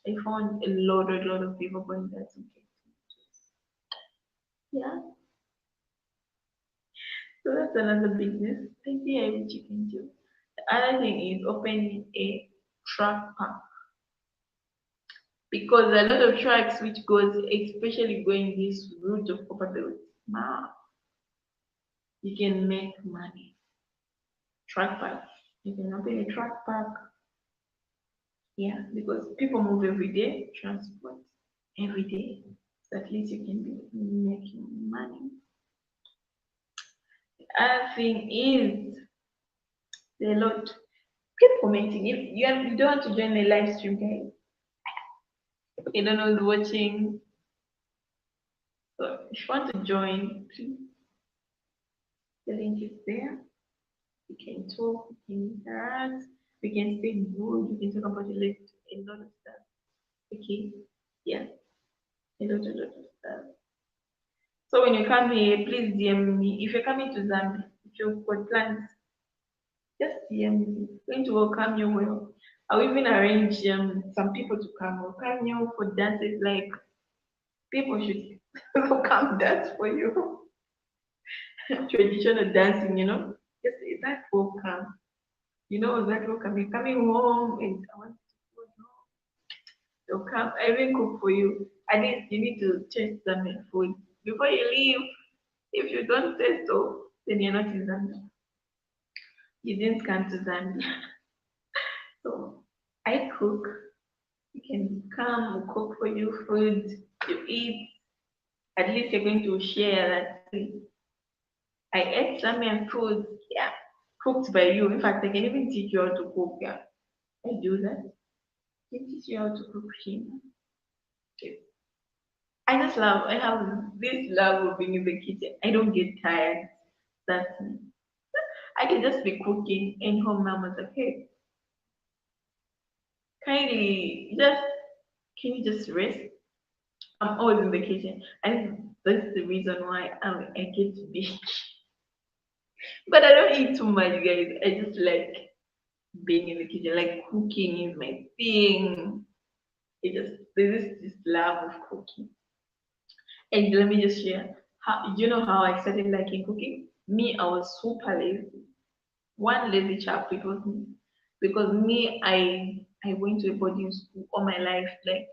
I found a lot of people going there to get tomatoes. Yeah. So that's another business idea which you can do. The other thing is opening a truck park because a lot of trucks which goes, especially going this route of Copperfield, now you can make money. Truck park. You can open a truck park. Yeah, because people move every day, transport every day. So at least you can be making money. The other thing is there are a lot. Keep commenting. If you don't want to join the live stream, guys, you don't know who's watching. So if you want to join, please, the link is there. We can talk, we can interact, we can stay good, we can talk about a lot of stuff. Okay, yeah, a lot of stuff. So when you come here, please DM me. If you're coming to Zambia, if you've got plans, just DM me. Going to welcome you well. I'll even arrange some people to come. Welcome you for dances. Like people should come dance for you. Traditional dancing, Just that welcome. That welcome. You're coming home and I want to go home. They'll come. I will cook for you. At least you need to taste some food before you leave. If you don't taste, oh, then you're not in Zambia. You didn't come to Zambia. So I cook. You can come, we'll cook for you food you eat. At least you're going to share that. I ate Zambian food, yeah, cooked by you. In fact, I can even teach you how to cook. Yeah, I do that. I can teach you how to cook shima. Okay. I have this love of being in the kitchen. I don't get tired. That's me. I can just be cooking and home mama's like, hey, kindly just can you just rest? I'm always in the kitchen. And that's the reason why I get to be. But I don't eat too much, guys. I just like being in the kitchen, like cooking is my thing. There's this love of cooking. And let me just share. You know how I started liking cooking? Me, I was super lazy. One lazy chap, it was me. Because me, I went to a boarding school all my life, like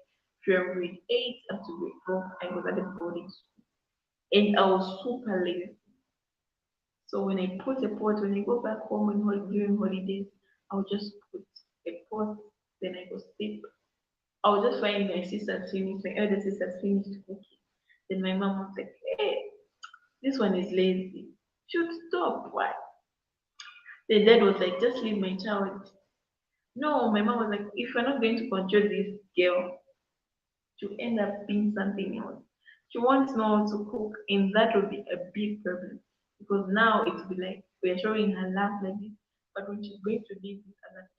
from grade 8 up to grade 12, I was at a boarding school. And I was super lazy. So when I put a pot, when I go back home during holidays, I'll just put a pot, then I go sleep. I'll just find my sister's finished, my elder sister's finished cooking. Then my mom was like, hey, this one is lazy. Should stop. Why? The dad was like, just leave my child. No, my mom was like, if you're not going to control this girl, she'll end up being something else. She wants to know how to cook, and that will be a big problem. Because now it will be like we're showing her love like this, but when she's going to live with other,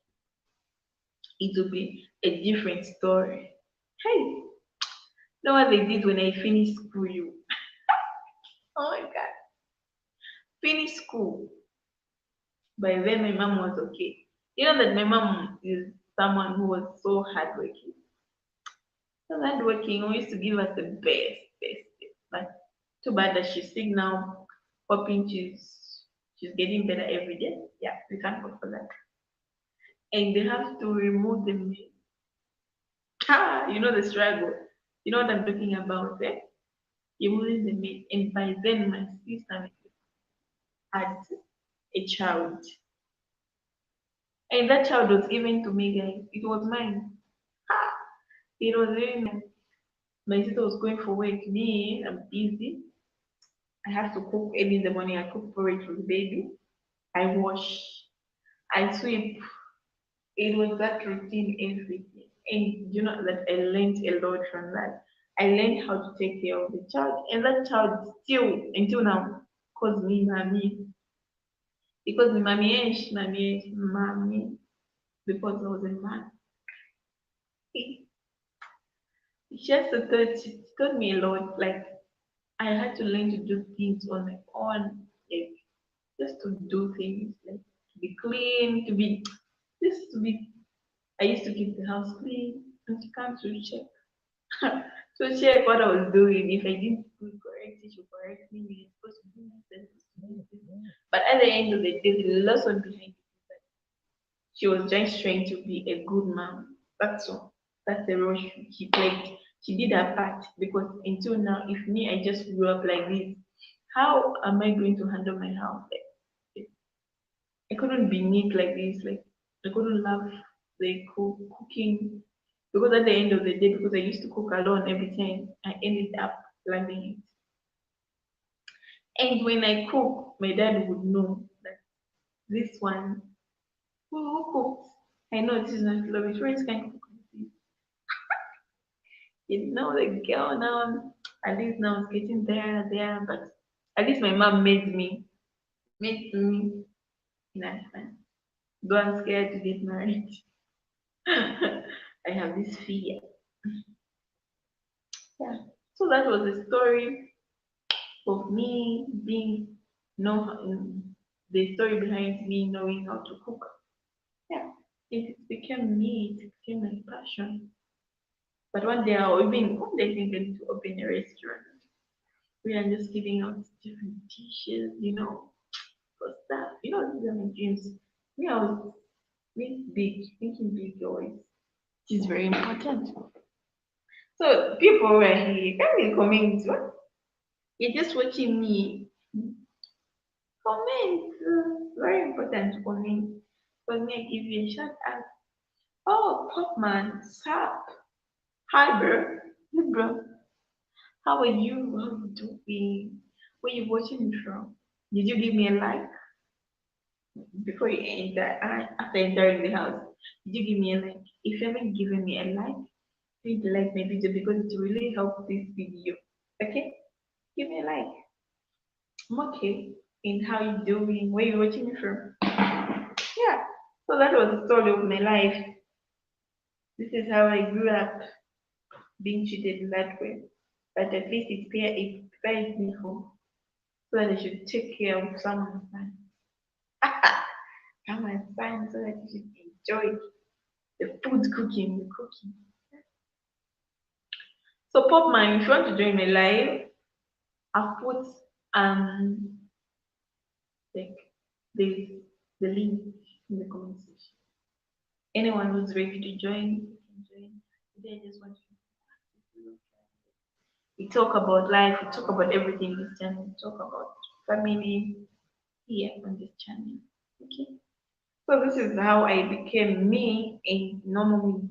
it will be a different story. Hey, know what they did when I finished school, you. Oh my god. Finished school. By then my mom was okay. You know that my mom is someone who was so hardworking. So hardworking always to give us the best. But too bad that she's sick now, hoping she's getting better every day. Yeah, we thank God for that. And they have to remove the meat. Ah, you know the struggle. You know what I'm talking about, eh? Removing the meat. And by then my sister had a child. And that child was given to me, guys. It was mine. Ah, it was really nice. My sister was going for work. Me, I'm busy. I have to cook early in the morning. I cook porridge for the baby. I wash. I sweep. It was that routine every day. And you know that I learned a lot from that. I learned how to take care of the child. And that child still, until now, calls me mommy. Because mommy, because I was a man. It's just that she taught me a lot. Like I had to learn to do things on my own, like just to do things, like to be clean, just to be. I used to keep the house clean, and she comes to check, to check what I was doing. If I didn't do it correctly, she correct me. You're supposed to do this, and this. But at the end of the day, the lesson behind it is that she was just trying to be a good mom. That's all. That's the role she played. She did her part because until now, if me, I just grew up like this, how am I going to handle my house? Like, I couldn't be neat like this. Like, I couldn't love the cooking because at the end of the day, because I used to cook alone every time, I ended up loving it. And when I cook, my dad would know that this one, who cooks? I know this is not love. Friends can cook this. You know, the girl now, at least now is getting there, but at least my mom made me in advance. Though I'm scared to get married. I have this fear. Yeah. So that was the story of me being know the story behind me knowing how to cook. Yeah. It became me, it became my passion. But one day thinking to open a restaurant. We are just giving out different dishes, for stuff. These are my dreams. Me, I was thinking big always. It is very important. So people were here, can we comment? What? You're just watching me. Comment. Very important to comment. For me, I give you a shout out. Oh, Popman, sup? Hi, bro. Hey, bro. How are you? How are you doing? Where you watching me from? Did you give me a like before you enter? After entering the house, did you give me a like? If you haven't given me a like, please like my video because it really helps this video. Okay? Give me a like. I'm okay. And how you doing? Where you watching me from? Yeah. So that was the story of my life. This is how I grew up being treated in that way. But at least it prepares me for so that I should take care of someone's son. Someone's son so that you should enjoy the food cooking, the cooking. So Pop Man, if you want to join my live, I've put um like the link in the comment section. Anyone who's ready to join can join. Today I just want to we talk about life, we talk about everything this channel, we talk about family here on this channel. Okay. So this is how I became me a normal me.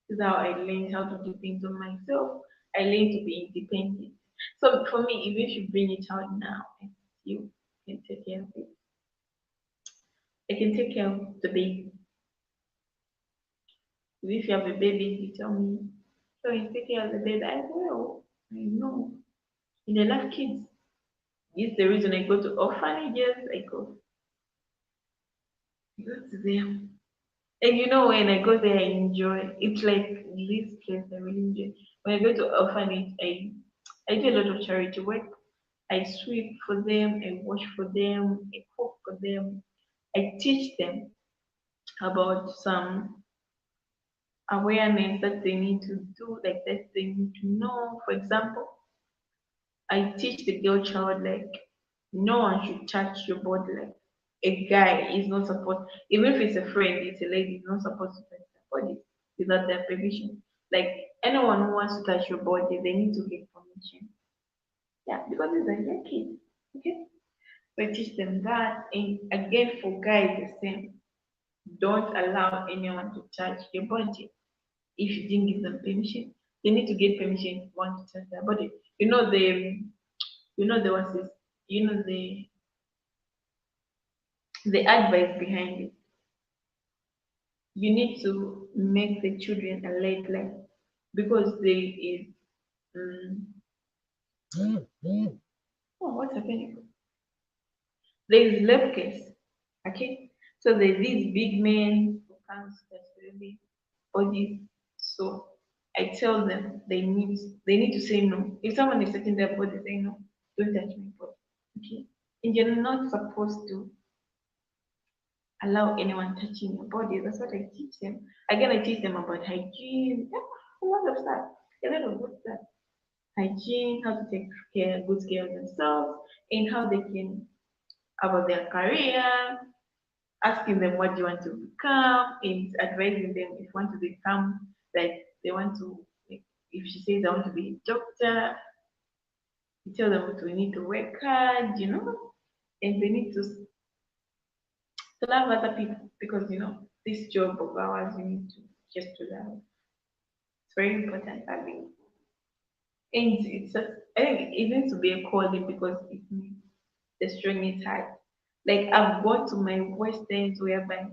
This is how I learned how to do things on myself. I learned to be independent. So for me, even if you bring a child now and you can take care of it, I can take care of the baby. If you have a baby, you tell me, so you take care of the baby. I will. I know. And I love kids. It's the reason I go to orphanages. I go to them. And when I go there, I enjoy. It's like this place I really enjoy. When I go to orphanage, I do a lot of charity work. I sweep for them, I wash for them, I cook for them. I teach them about some awareness that they need to do, like that they need to know. For example, I teach the girl child like no one should touch your body. Like a guy is not supposed, even if it's a friend, it's a lady, is not supposed to touch their body without their permission. Like anyone who wants to touch your body, they need to get permission. Yeah, because it's like their kids. Okay. So I teach them that. And again, for guys, the same. Don't allow anyone to touch your body if you didn't give them permission. They need to get permission if you want to touch their body. The was this, the advice behind it. You need to make the children alert, like because they is oh, what's happening? There is left case. Okay, so there's these big men who can't touch baby bodies. So I tell them they need to say no. If someone is touching their body, say no, don't touch my body. Okay, and you're not supposed to allow anyone touching your body. That's what I teach them. Again, I teach them about hygiene, yeah, a lot of stuff, a lot of good stuff. hygiene, how to take good care of themselves, and how they can about their career, asking them what do you want to become, and advising them if you want to become like they want to. Like, if she says I want to be a doctor, you tell them what we need to work hard, and they need to love other people because this job of ours you need to just to love. It's very important, I think. And it's just, I think it needs to be a calling because it needs the strongest heart. Like I've got to my worst ends whereby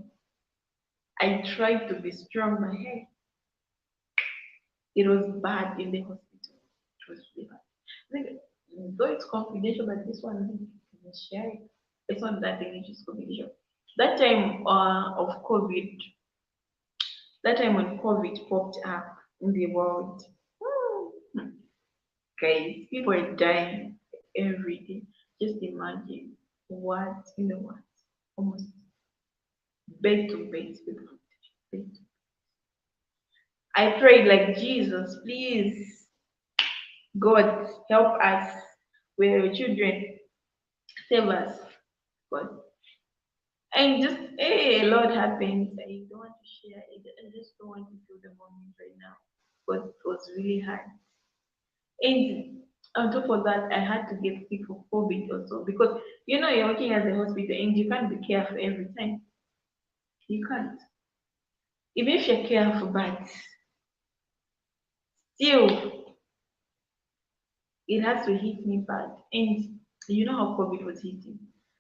I tried to be strong, my head. It was bad in the hospital. It was really bad. I think, though it's confidential, but this one I think I can share it. It's not that thing, it's just confidential. That time of COVID, that time when COVID popped up in the world, hmm, guys, people are dying every day. Just imagine what in the world, almost bed to bed people. Bed. I prayed like Jesus, please, God, help us. We're your children, save us, God. And just, hey, Lord happens. I don't want to share it. I just don't want to feel the moment right now. But it was really hard. And on top of that, I had to get sick for COVID also because you're working at the hospital and you can't be careful every time. You can't. Even if you're careful, but still, it has to hit me bad. And you know how COVID was hitting.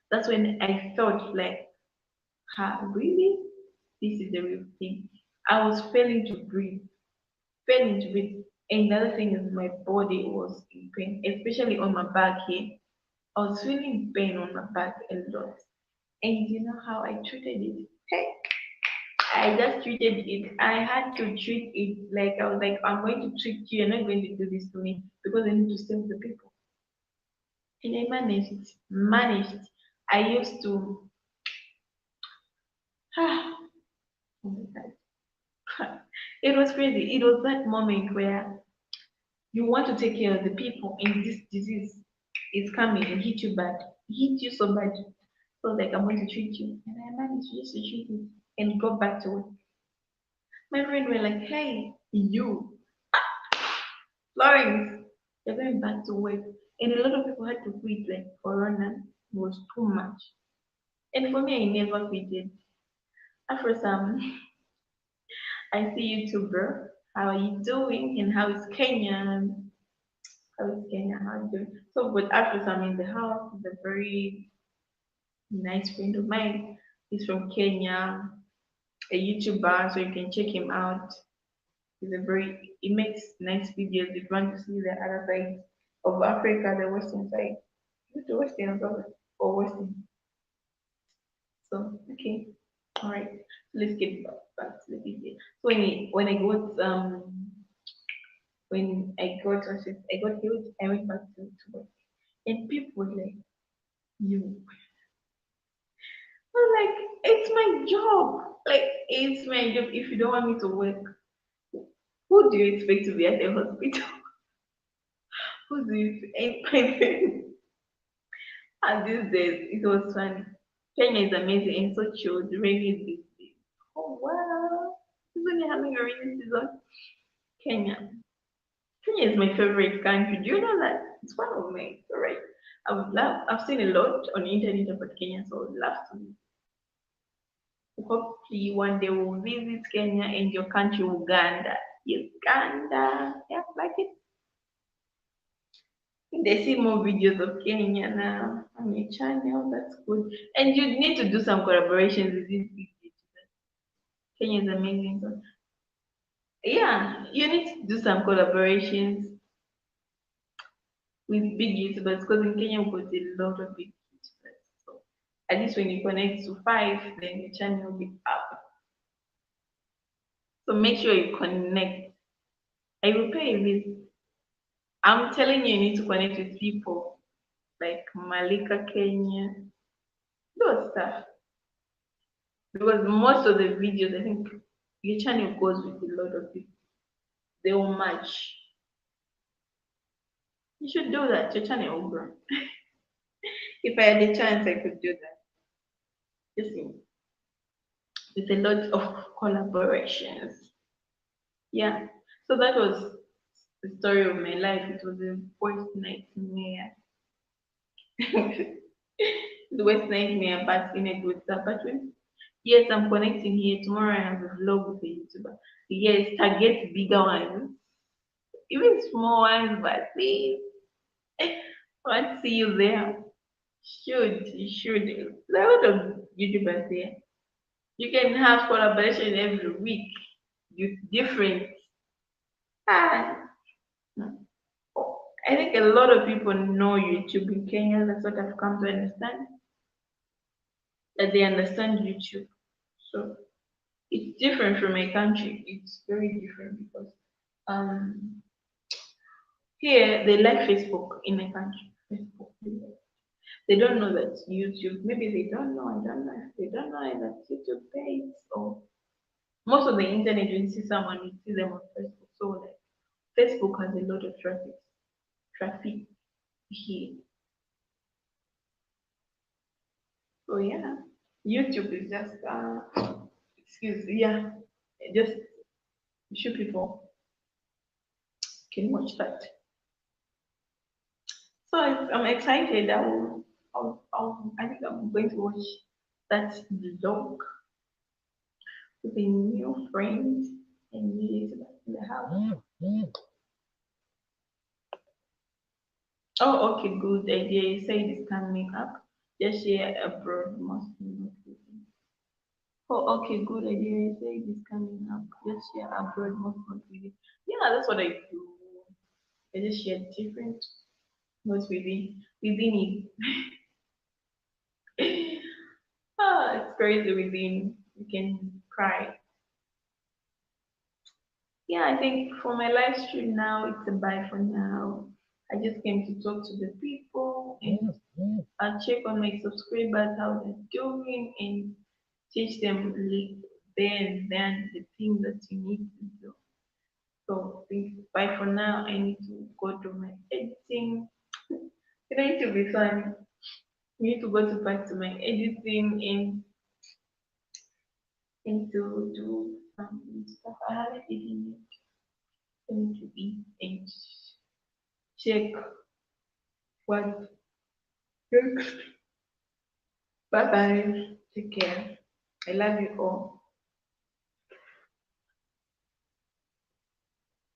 That's when I felt like, really? This is the real thing. I was failing to breathe, failing to breathe. And the other thing is my body was in pain, especially on my back here. I was feeling pain on my back a lot. And you know how I treated it? Hey, I just treated it. I had to treat it like I was like, I'm going to treat you. You're not going to do this to me because I need to save the people. And I managed. Managed. I used to. Oh my God. It was crazy. It was that moment where you want to take care of the people, and this disease is coming and hit you bad, hit you so bad. So like I'm going to treat you, and I managed just to treat it and go back to work. My friend were like, "Hey, you, Florence, you're going back to work," and a lot of people had to quit. Like Corona was too much, and for me, I never quitted. After some, I see you too, bro. How are you doing? And how is Kenya? How is Kenya? How are you doing? So, but after I'm in the house, he's a very nice friend of mine. He's from Kenya, a YouTuber, so you can check him out. He makes nice videos. If you want to see the other side of Africa, the western side. Is it the western or western? So, okay. All right. Let's get back to the video. So when I got healed, I went back to work. And people were like, you. I'm like, it's my job. Like, it's my job. If you don't want me to work, who do you expect to be at the hospital? Who do you expect? And these days, it was fun. Kenya is amazing and so chill. The rainy is busy. Oh, wow. It's only having a rainy season. Kenya. Kenya is my favorite country. Do you know that? It's one of my favorite. I've seen a lot on the internet about Kenya, so I would love to. Hopefully one day we'll visit Kenya and your country, Uganda. Uganda. Yeah, like it. They see more videos of Kenya now on your channel. That's good. And you need to do some collaborations with these big YouTubers. Kenya is amazing. So, yeah, you need to do some collaborations with big YouTubers because in Kenya we've got a lot of big YouTubers. So at least when you connect to 5, then your channel will be up. So make sure you connect. I will pay you this. I'm telling you, you need to connect with people like Malika Kenya, those stuff. Because most of the videos, I think your channel goes with a lot of people. They will match. You should do that. Your channel will grow. If I had the chance, I could do that. Just with a lot of collaborations. Yeah. So that was the story of my life. It was a worst nightmare. The worst nightmare, but in a good stuff. But yes, I'm connecting here. Tomorrow I have a vlog with a YouTuber. Yes, target bigger ones. Even small ones, but please. I want to see you there. You should. There are a lot of YouTubers there. You can have collaboration every week. You different. Ah, oh, I think a lot of people know YouTube in Kenya. That's what I've come to understand. That they understand YouTube. So it's different from my country. It's very different because um here they like Facebook in my country. Facebook. They don't know that YouTube. Maybe they don't know. I don't know if they don't know that YouTube pays or most of the internet when you see someone you see them on Facebook. So like Facebook has a lot of traffic here. So yeah, YouTube is just excuse yeah, just few people can watch that. So I'm excited. I think I'm going to watch that vlog with a new friend and new in the house. Oh, okay, good idea. You said it's coming up. Just share abroad mostly. Oh, okay, good idea. You said it's coming up. Just share abroad mostly. Yeah, that's what I do. I just share different what's within it. Ah, it's crazy within. You can cry. Yeah, I think for my live stream now, it's a bye for now. I just came to talk to the people and check on my subscribers how they're doing and teach them then the things that you need to do. So I think bye for now. I need to go to my editing. It's going to be fun. I need to go back to my editing and to do some stuff I haven't eaten yet. I need to eat and check what cooks. Bye bye. Take care. I love you all.